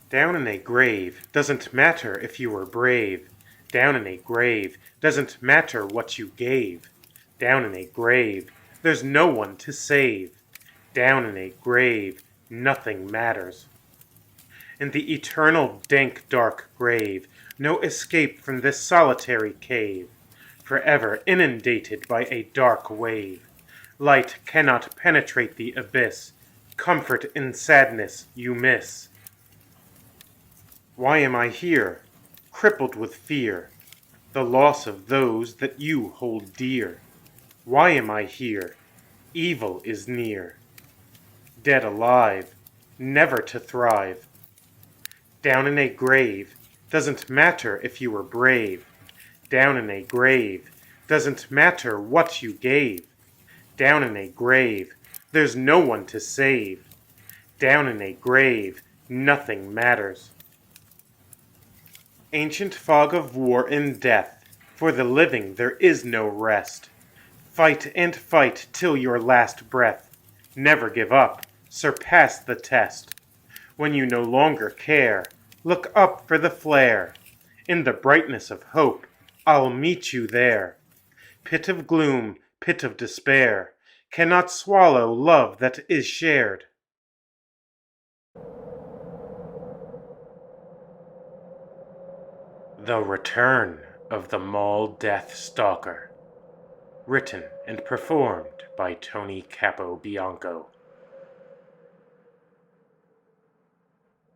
Down in a grave, doesn't matter if you were brave. Down in a grave, doesn't matter what you gave. Down in a grave, there's no one to save. Down in a grave, nothing matters. In the eternal dank dark grave, no escape from this solitary cave, forever inundated by a dark wave. Light cannot penetrate the abyss, comfort in sadness you miss. Why am I here, crippled with fear, the loss of those that you hold dear? Why am I here? Evil is near. Dead alive, never to thrive. Down in a grave, doesn't matter if you were brave. Down in a grave, doesn't matter what you gave. Down in a grave, there's no one to save. Down in a grave, nothing matters. Ancient fog of war and death, for the living there is no rest. Fight and fight till your last breath. Never give up, surpass the test. When you no longer care, look up for the flare. In the brightness of hope, I'll meet you there. Pit of gloom, pit of despair, cannot swallow love that is shared. The Return of the Mall Death Stalker. Written and performed by Tony Capobianco.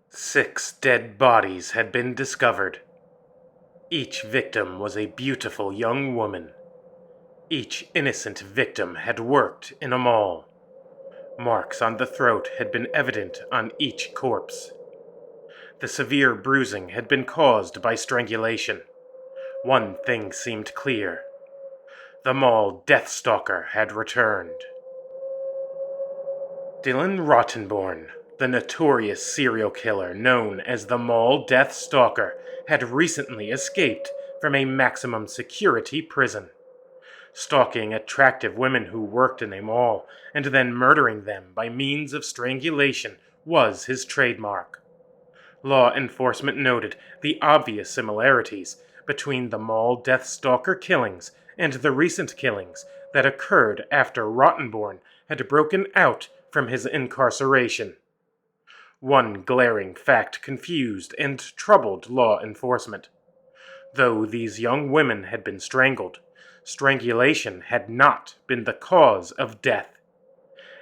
6 dead bodies had been discovered. Each victim was a beautiful young woman. Each innocent victim had worked in a mall. Marks on the throat had been evident on each corpse. The severe bruising had been caused by strangulation. One thing seemed clear. The mall Death Stalker had returned. Dylan Rottenborn, the notorious serial killer known as the Mall Death Stalker, had recently escaped from a maximum security prison. Stalking attractive women who worked in a mall and then murdering them by means of strangulation was his trademark. Law enforcement noted the obvious similarities between the Mall Death Stalker killings and the recent killings that occurred after Rottenborn had broken out from his incarceration. One glaring fact confused and troubled law enforcement. Though these young women had been strangled, strangulation had not been the cause of death.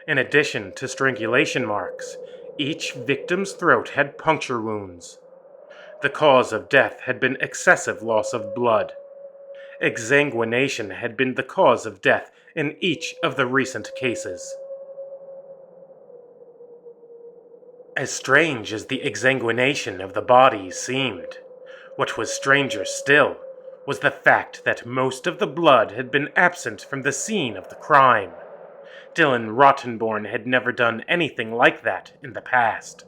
In addition to strangulation marks, each victim's throat had puncture wounds. The cause of death had been excessive loss of blood. Exsanguination had been the cause of death in each of the recent cases. As strange as the exsanguination of the bodies seemed, what was stranger still was the fact that most of the blood had been absent from the scene of the crime. Dylan Rottenborn had never done anything like that in the past.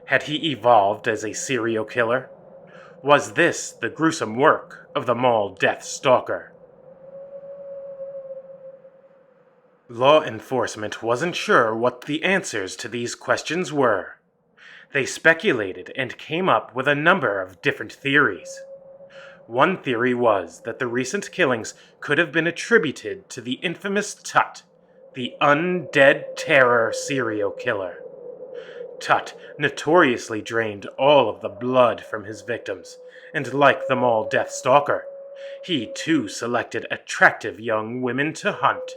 Had he evolved as a serial killer? Was this the gruesome work of the Mall Death Stalker? Law enforcement wasn't sure what the answers to these questions were. They speculated and came up with a number of different theories. One theory was that the recent killings could have been attributed to the infamous Tut, the undead terror serial killer. Tut notoriously drained all of the blood from his victims, and like the Mall Death Stalker, he too selected attractive young women to hunt.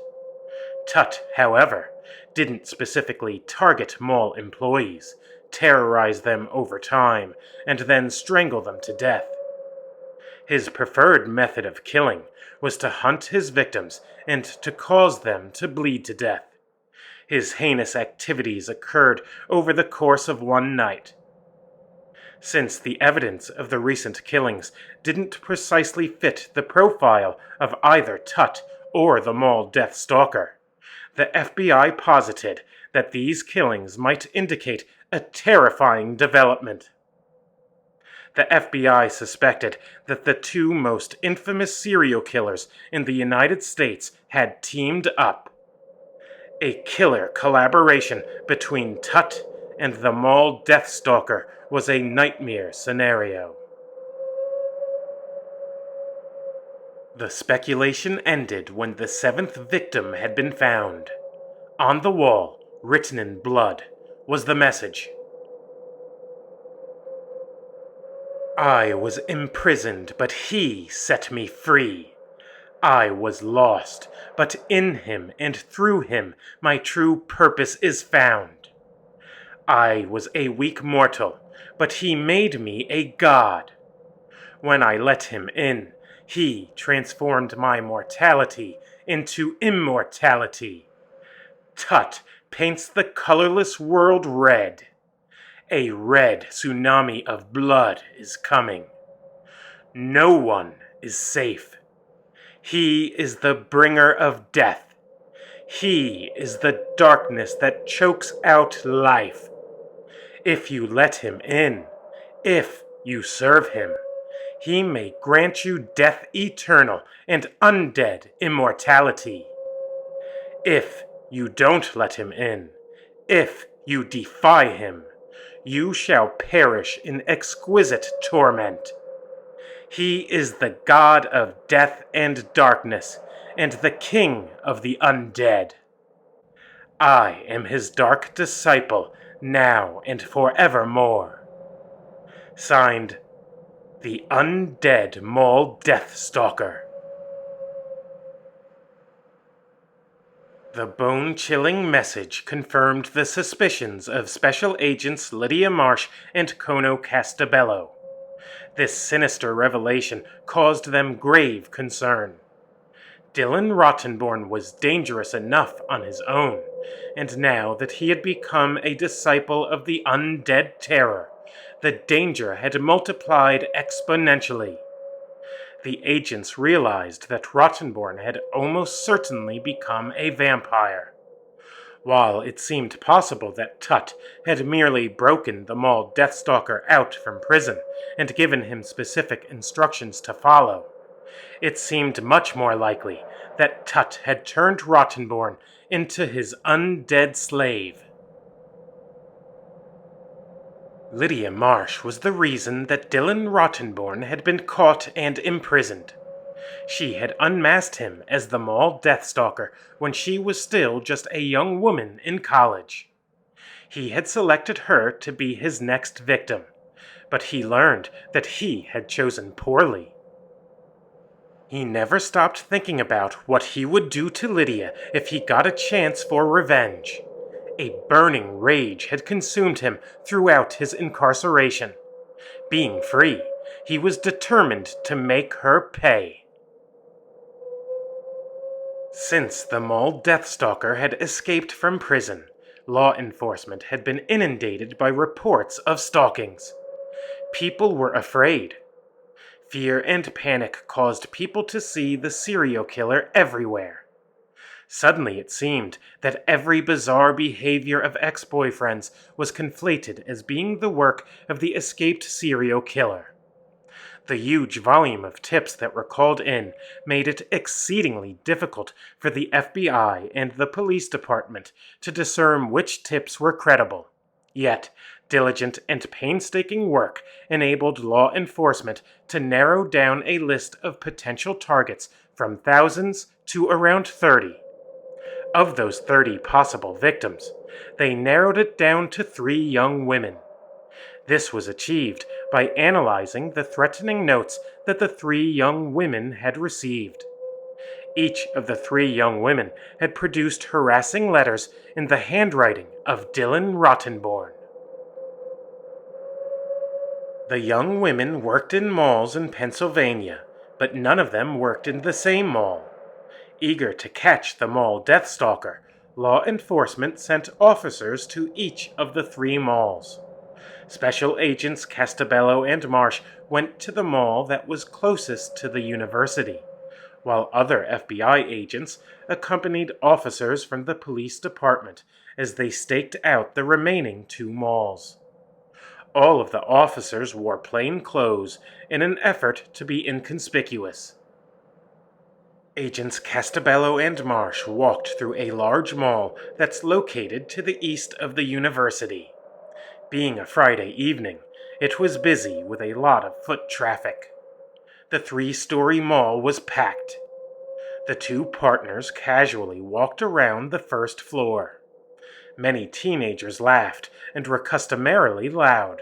Tut, however, didn't specifically target mall employees, terrorize them over time, and then strangle them to death. His preferred method of killing was to hunt his victims and to cause them to bleed to death. His heinous activities occurred over the course of one night. Since the evidence of the recent killings didn't precisely fit the profile of either Tut or the Mall Death Stalker, the FBI posited that these killings might indicate a terrifying development. The FBI suspected that the two most infamous serial killers in the United States had teamed up. A killer collaboration between Tut and the Mall Death Stalker was a nightmare scenario. The speculation ended when the 7th victim had been found. On the wall, written in blood, was the message: I was imprisoned, but he set me free. I was lost, but in him and through him my true purpose is found. I was a weak mortal, but he made me a god. When I let him in, he transformed my mortality into immortality. Tut paints the colorless world red. A red tsunami of blood is coming. No one is safe. He is the bringer of death. He is the darkness that chokes out life. If you let him in, if you serve him, he may grant you death eternal and undead immortality. If you don't let him in, if you defy him, you shall perish in exquisite torment. He is the god of death and darkness, and the king of the undead. I am his dark disciple, now and forevermore. Signed, the Undead Mole Deathstalker. The bone-chilling message confirmed the suspicions of Special Agents Lydia Marsh and Kono Castabello. This sinister revelation caused them grave concern. Dylan Rottenborn was dangerous enough on his own, and now that he had become a disciple of the Undead Terror, the danger had multiplied exponentially. The agents realized that Rottenborn had almost certainly become a vampire. While it seemed possible that Tut had merely broken the Mole Deathstalker out from prison and given him specific instructions to follow, it seemed much more likely that Tut had turned Rottenborn into his undead slave. Lydia Marsh was the reason that Dylan Rottenborn had been caught and imprisoned. She had unmasked him as the Mole Deathstalker when she was still just a young woman in college. He had selected her to be his next victim, but he learned that he had chosen poorly. He never stopped thinking about what he would do to Lydia if he got a chance for revenge. A burning rage had consumed him throughout his incarceration. Being free, he was determined to make her pay. Since the Mole Deathstalker had escaped from prison, law enforcement had been inundated by reports of stalkings. People were afraid. Fear and panic caused people to see the serial killer everywhere. Suddenly it seemed that every bizarre behavior of ex-boyfriends was conflated as being the work of the escaped serial killer. The huge volume of tips that were called in made it exceedingly difficult for the FBI and the police department to discern which tips were credible. Yet, diligent and painstaking work enabled law enforcement to narrow down a list of potential targets from thousands to around 30. Of those 30 possible victims, they narrowed it down to 3 young women. This was achieved by analyzing the threatening notes that the 3 young women had received. Each of the 3 young women had produced harassing letters in the handwriting of Dylan Rottenborn. The young women worked in malls in Pennsylvania, but none of them worked in the same mall. Eager to catch the Mole Deathstalker, law enforcement sent officers to each of the 3 malls. Special Agents Castabello and Marsh went to the mall that was closest to the university, while other FBI agents accompanied officers from the police department as they staked out the remaining 2 malls. All of the officers wore plain clothes in an effort to be inconspicuous. Agents Castabello and Marsh walked through a large mall that's located to the east of the university. Being a Friday evening, it was busy with a lot of foot traffic. The 3-story mall was packed. The 2 partners casually walked around the first floor. Many teenagers laughed and were customarily loud.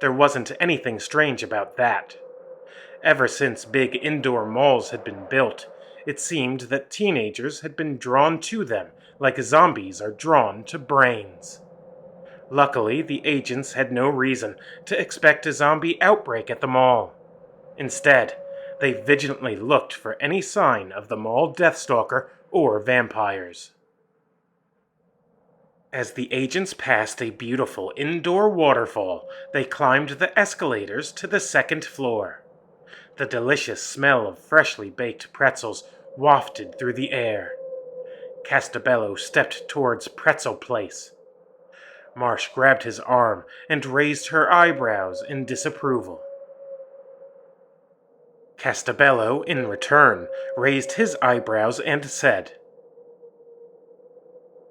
There wasn't anything strange about that. Ever since big indoor malls had been built, it seemed that teenagers had been drawn to them like zombies are drawn to brains. Luckily, the agents had no reason to expect a zombie outbreak at the mall. Instead, they vigilantly looked for any sign of the Mole Deathstalker or vampires. As the agents passed a beautiful indoor waterfall, they climbed the escalators to the 2nd floor. The delicious smell of freshly baked pretzels wafted through the air. Castabello stepped towards Pretzel Place. Marsh grabbed his arm and raised her eyebrows in disapproval. Castabello, in return, raised his eyebrows and said,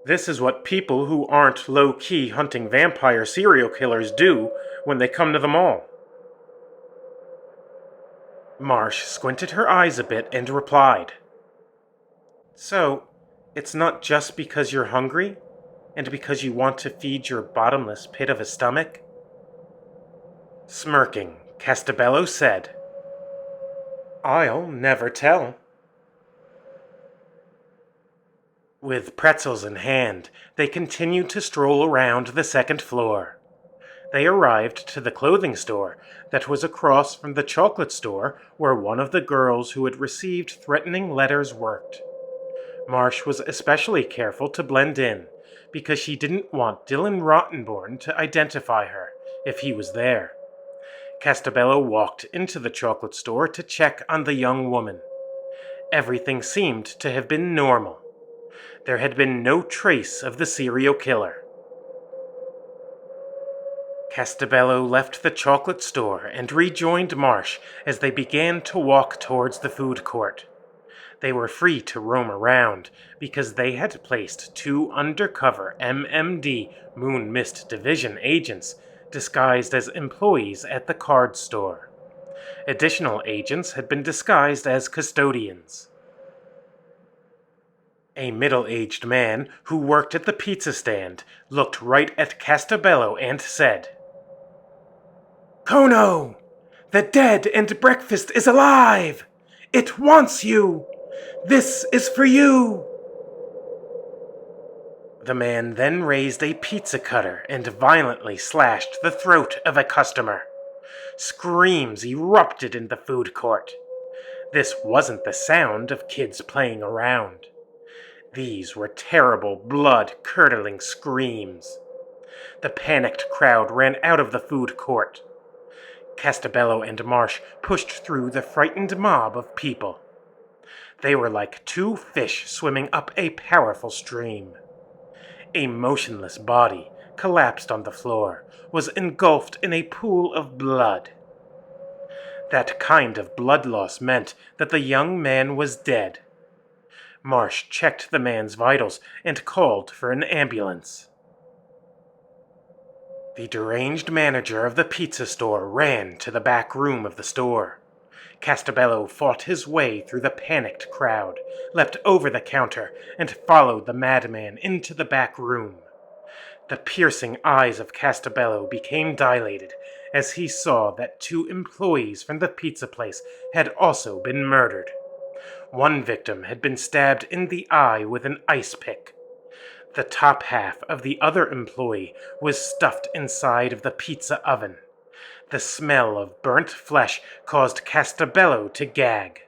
"This is what people who aren't low-key hunting vampire serial killers do when they come to the mall." Marsh squinted her eyes a bit and replied, "So, it's not just because you're hungry, and because you want to feed your bottomless pit of a stomach?" Smirking, Castabello said, "I'll never tell." With pretzels in hand, they continued to stroll around the second floor. They arrived to the clothing store that was across from the chocolate store where one of the girls who had received threatening letters worked. Marsh was especially careful to blend in, because she didn't want Dylan Rottenborn to identify her if he was there. Castabello walked into the chocolate store to check on the young woman. Everything seemed to have been normal. There had been no trace of the serial killer. Castabello left the chocolate store and rejoined Marsh as they began to walk towards the food court. They were free to roam around because they had placed 2 undercover MMD Moon Mist Division agents disguised as employees at the card store. Additional agents had been disguised as custodians. A middle-aged man who worked at the pizza stand looked right at Castabello and said, "Kono! The dead and breakfast is alive! It wants you! This is for you!" The man then raised a pizza cutter and violently slashed the throat of a customer. Screams erupted in the food court. This wasn't the sound of kids playing around. These were terrible, blood-curdling screams. The panicked crowd ran out of the food court. Castabello and Marsh pushed through the frightened mob of people. They were like 2 fish swimming up a powerful stream. A motionless body, collapsed on the floor, was engulfed in a pool of blood. That kind of blood loss meant that the young man was dead. Marsh checked the man's vitals and called for an ambulance. The deranged manager of the pizza store ran to the back room of the store. Castabello fought his way through the panicked crowd, leapt over the counter, and followed the madman into the back room. The piercing eyes of Castabello became dilated as he saw that 2 employees from the pizza place had also been murdered. One victim had been stabbed in the eye with an ice pick. The top half of the other employee was stuffed inside of the pizza oven. The smell of burnt flesh caused Castabello to gag.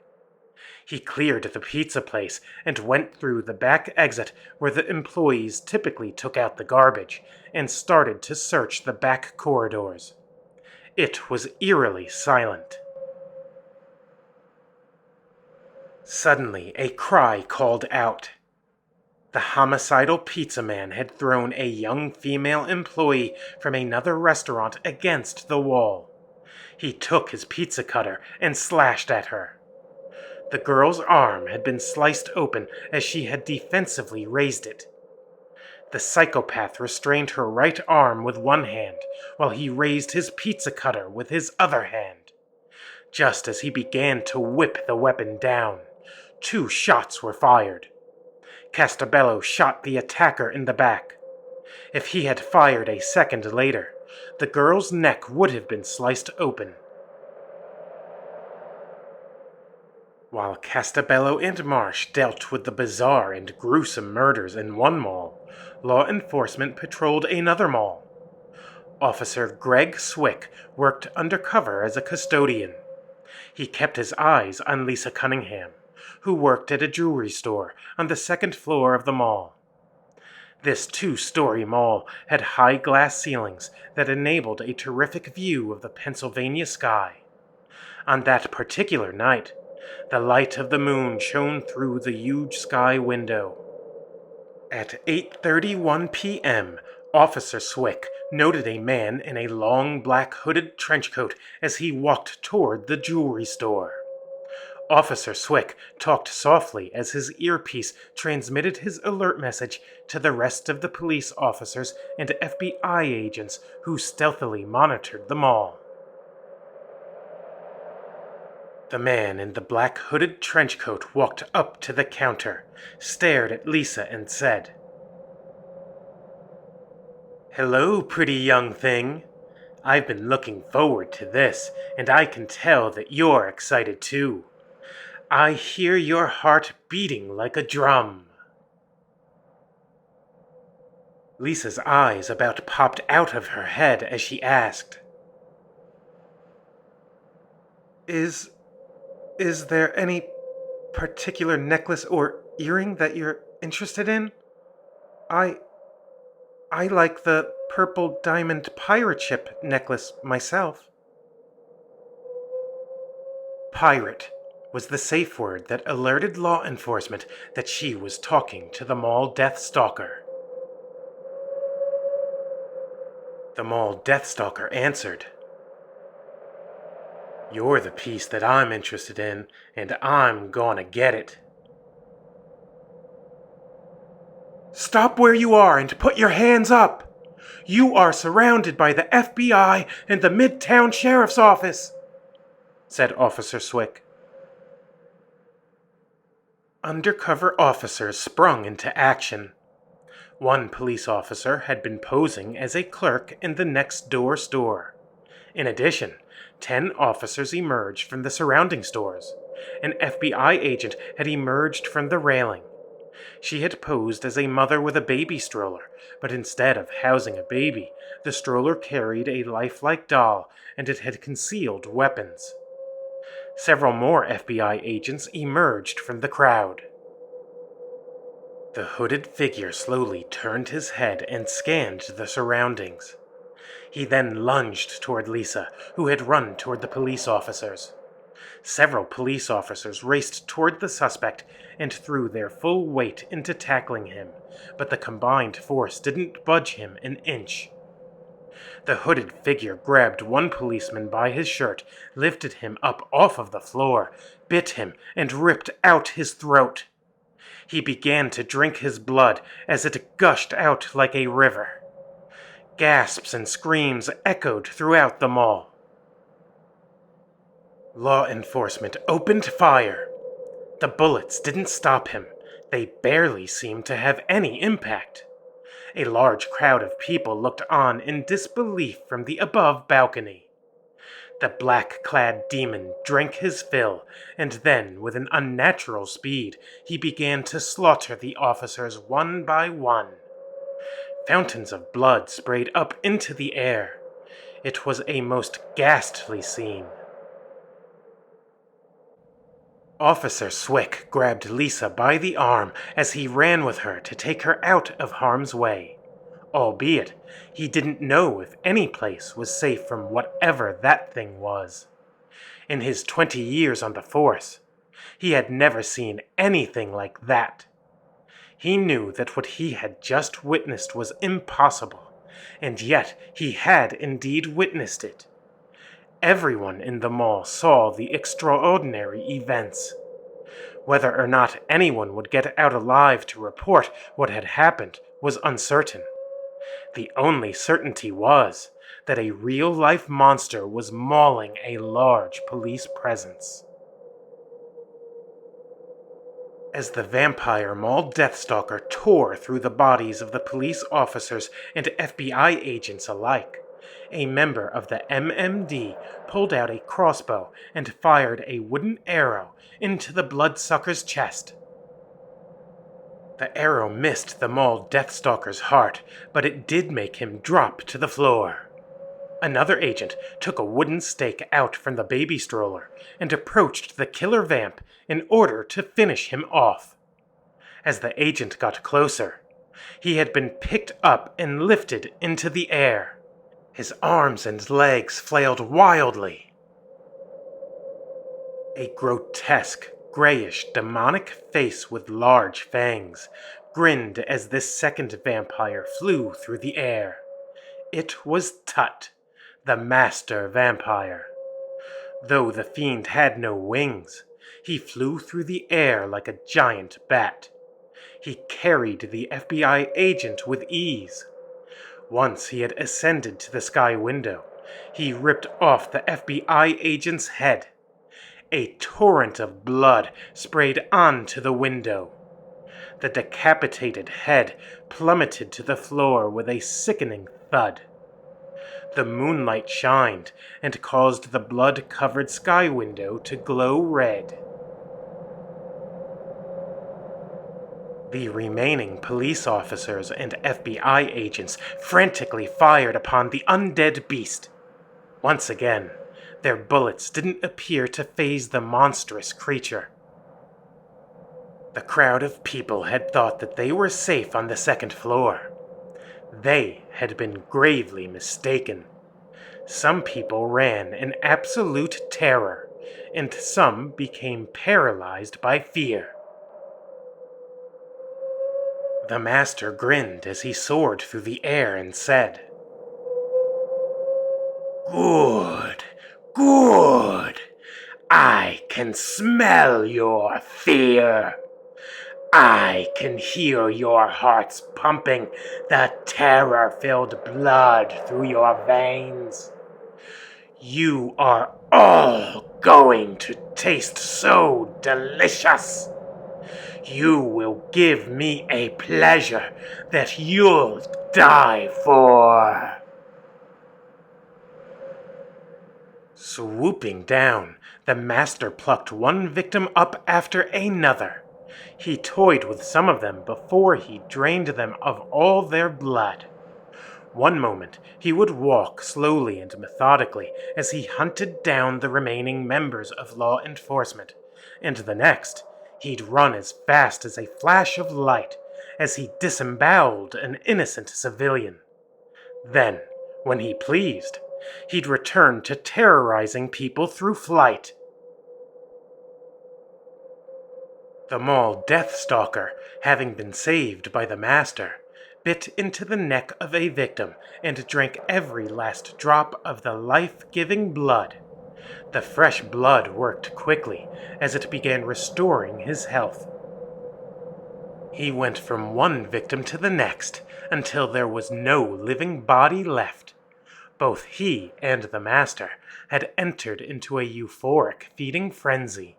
He cleared the pizza place and went through the back exit where the employees typically took out the garbage and started to search the back corridors. It was eerily silent. Suddenly, a cry called out. The homicidal pizza man had thrown a young female employee from another restaurant against the wall. He took his pizza cutter and slashed at her. The girl's arm had been sliced open as she had defensively raised it. The psychopath restrained her right arm with one hand while he raised his pizza cutter with his other hand. Just as he began to whip the weapon down, 2 shots were fired. Castabello shot the attacker in the back. If he had fired a second later, the girl's neck would have been sliced open. While Castabello and Marsh dealt with the bizarre and gruesome murders in one mall, law enforcement patrolled another mall. Officer Greg Swick worked undercover as a custodian. He kept his eyes on Lisa Cunningham, who worked at a jewelry store on the second floor of the mall. This 2-story mall had high glass ceilings that enabled a terrific view of the Pennsylvania sky. On that particular night, the light of the moon shone through the huge sky window. At 8:31 p.m., Officer Swick noted a man in a long black hooded trench coat as he walked toward the jewelry store. Officer Swick talked softly as his earpiece transmitted his alert message to the rest of the police officers and FBI agents who stealthily monitored the mall. The man in the black hooded trench coat walked up to the counter, stared at Lisa, and said, "Hello, pretty young thing. I've been looking forward to this, and I can tell that you're excited too. I hear your heart beating like a drum." Lisa's eyes about popped out of her head as she asked, Is there any particular necklace or earring that you're interested in? I like the purple diamond pirate ship necklace myself. Pirate was the safe word that alerted law enforcement that she was talking to the mall Death Stalker. The mall Death Stalker answered, "You're the piece that I'm interested in, and I'm gonna get it." "Stop where you are and put your hands up! You are surrounded by the FBI and the Midtown Sheriff's Office," said Officer Swick. Undercover officers sprung into action. One police officer had been posing as a clerk in the next-door store. In addition, 10 officers emerged from the surrounding stores. An FBI agent had emerged from the railing. She had posed as a mother with a baby stroller, but instead of housing a baby, the stroller carried a lifelike doll, and it had concealed weapons. Several more FBI agents emerged from the crowd. The hooded figure slowly turned his head and scanned the surroundings. He then lunged toward Lisa, who had run toward the police officers. Several police officers raced toward the suspect and threw their full weight into tackling him, but the combined force didn't budge him an inch. The hooded figure grabbed one policeman by his shirt, lifted him up off of the floor, bit him, and ripped out his throat. He began to drink his blood as it gushed out like a river. Gasps and screams echoed throughout the mall. Law enforcement opened fire. The bullets didn't stop him. They barely seemed to have any impact. A large crowd of people looked on in disbelief from the above balcony. The black-clad demon drank his fill, and then, with an unnatural speed, he began to slaughter the officers one by one. Fountains of blood sprayed up into the air. It was a most ghastly scene. Officer Swick grabbed Lisa by the arm as he ran with her to take her out of harm's way. Albeit, he didn't know if any place was safe from whatever that thing was. In his 20 years on the force, he had never seen anything like that. He knew that what he had just witnessed was impossible, and yet he had indeed witnessed it. Everyone in the mall saw the extraordinary events. Whether or not anyone would get out alive to report what had happened was uncertain. The only certainty was that a real-life monster was mauling a large police presence. As the vampire mall Deathstalker tore through the bodies of the police officers and FBI agents alike, a member of the MMD pulled out a crossbow and fired a wooden arrow into the bloodsucker's chest. The arrow missed the mall Deathstalker's heart, but it did make him drop to the floor. Another agent took a wooden stake out from the baby stroller and approached the killer vamp in order to finish him off. As the agent got closer, he had been picked up and lifted into the air. His arms and legs flailed wildly. A grotesque, grayish, demonic face with large fangs grinned as this second vampire flew through the air. It was Tut, the master vampire. Though the fiend had no wings, he flew through the air like a giant bat. He carried the FBI agent with ease. Once he had ascended to the sky window, he ripped off the FBI agent's head. A torrent of blood sprayed onto the window. The decapitated head plummeted to the floor with a sickening thud. The moonlight shined and caused the blood-covered sky window to glow red. The remaining police officers and FBI agents frantically fired upon the undead beast. Once again, their bullets didn't appear to faze the monstrous creature. The crowd of people had thought that they were safe on the second floor. They had been gravely mistaken. Some people ran in absolute terror, and some became paralyzed by fear. The master grinned as he soared through the air and said, "Good, good. I can smell your fear. I can hear your hearts pumping the terror-filled blood through your veins. You are all going to taste so delicious. You will give me a pleasure that you'll die for." Swooping down, the master plucked one victim up after another. He toyed with some of them before he drained them of all their blood. One moment, he would walk slowly and methodically as he hunted down the remaining members of law enforcement, and the next, he'd run as fast as a flash of light as he disemboweled an innocent civilian. Then, when he pleased, he'd return to terrorizing people through flight. The mall Deathstalker, having been saved by the master, bit into the neck of a victim and drank every last drop of the life-giving blood. The fresh blood worked quickly as it began restoring his health. He went from one victim to the next until there was no living body left. Both he and the master had entered into a euphoric feeding frenzy.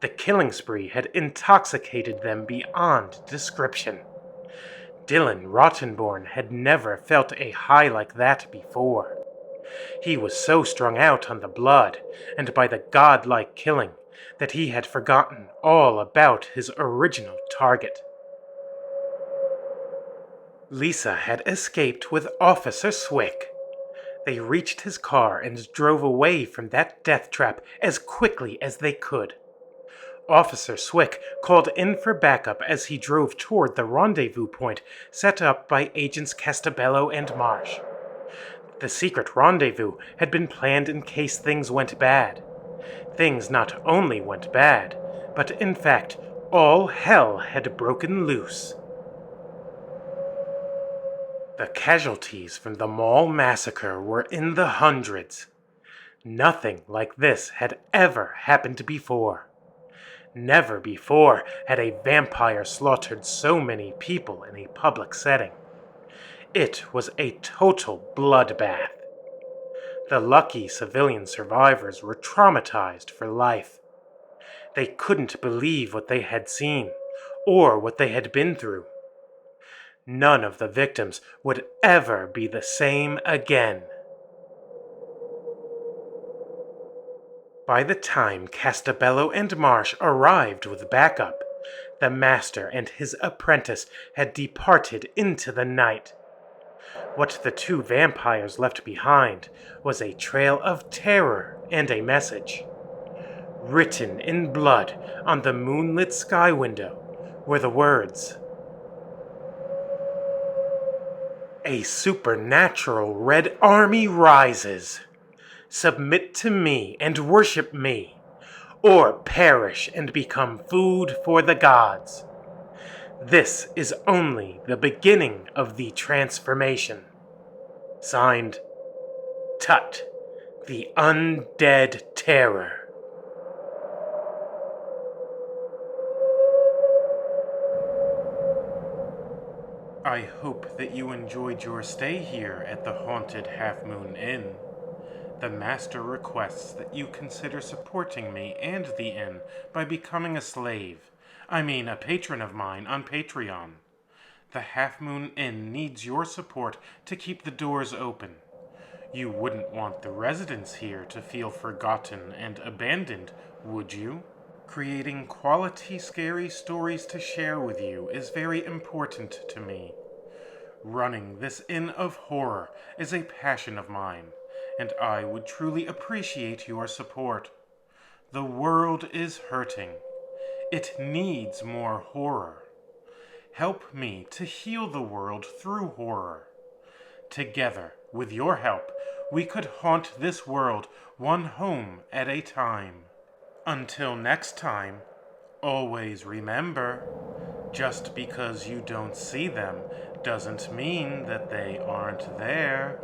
The killing spree had intoxicated them beyond description. Dylan Rottenborn had never felt a high like that before. He was so strung out on the blood and by the godlike killing that he had forgotten all about his original target. Lisa had escaped with Officer Swick. They reached his car and drove away from that death trap as quickly as they could. Officer Swick called in for backup as he drove toward the rendezvous point set up by Agents Castabello and Marsh. The secret rendezvous had been planned in case things went bad. Things not only went bad, but in fact, all hell had broken loose. The casualties from the mall massacre were in the hundreds. Nothing like this had ever happened before. Never before had a vampire slaughtered so many people in a public setting. It was a total bloodbath. The lucky civilian survivors were traumatized for life. They couldn't believe what they had seen, or what they had been through. None of the victims would ever be the same again. By the time Castabello and Marsh arrived with backup, the master and his apprentice had departed into the night. What the two vampires left behind was a trail of terror and a message. Written in blood on the moonlit sky window were the words, "A supernatural red army rises. Submit to me and worship me, or perish and become food for the gods. This is only the beginning of the transformation." Signed, Tut, the Undead Terror. I hope that you enjoyed your stay here at the Haunted Half Moon Inn. The Master requests that you consider supporting me and the inn by becoming a slave. A patron of mine on Patreon. The Half Moon Inn needs your support to keep the doors open. You wouldn't want the residents here to feel forgotten and abandoned, would you? Creating quality scary stories to share with you is very important to me. Running this inn of horror is a passion of mine, and I would truly appreciate your support. The world is hurting. It needs more horror. Help me to heal the world through horror. Together, with your help, we could haunt this world one home at a time. Until next time, always remember, just because you don't see them doesn't mean that they aren't there.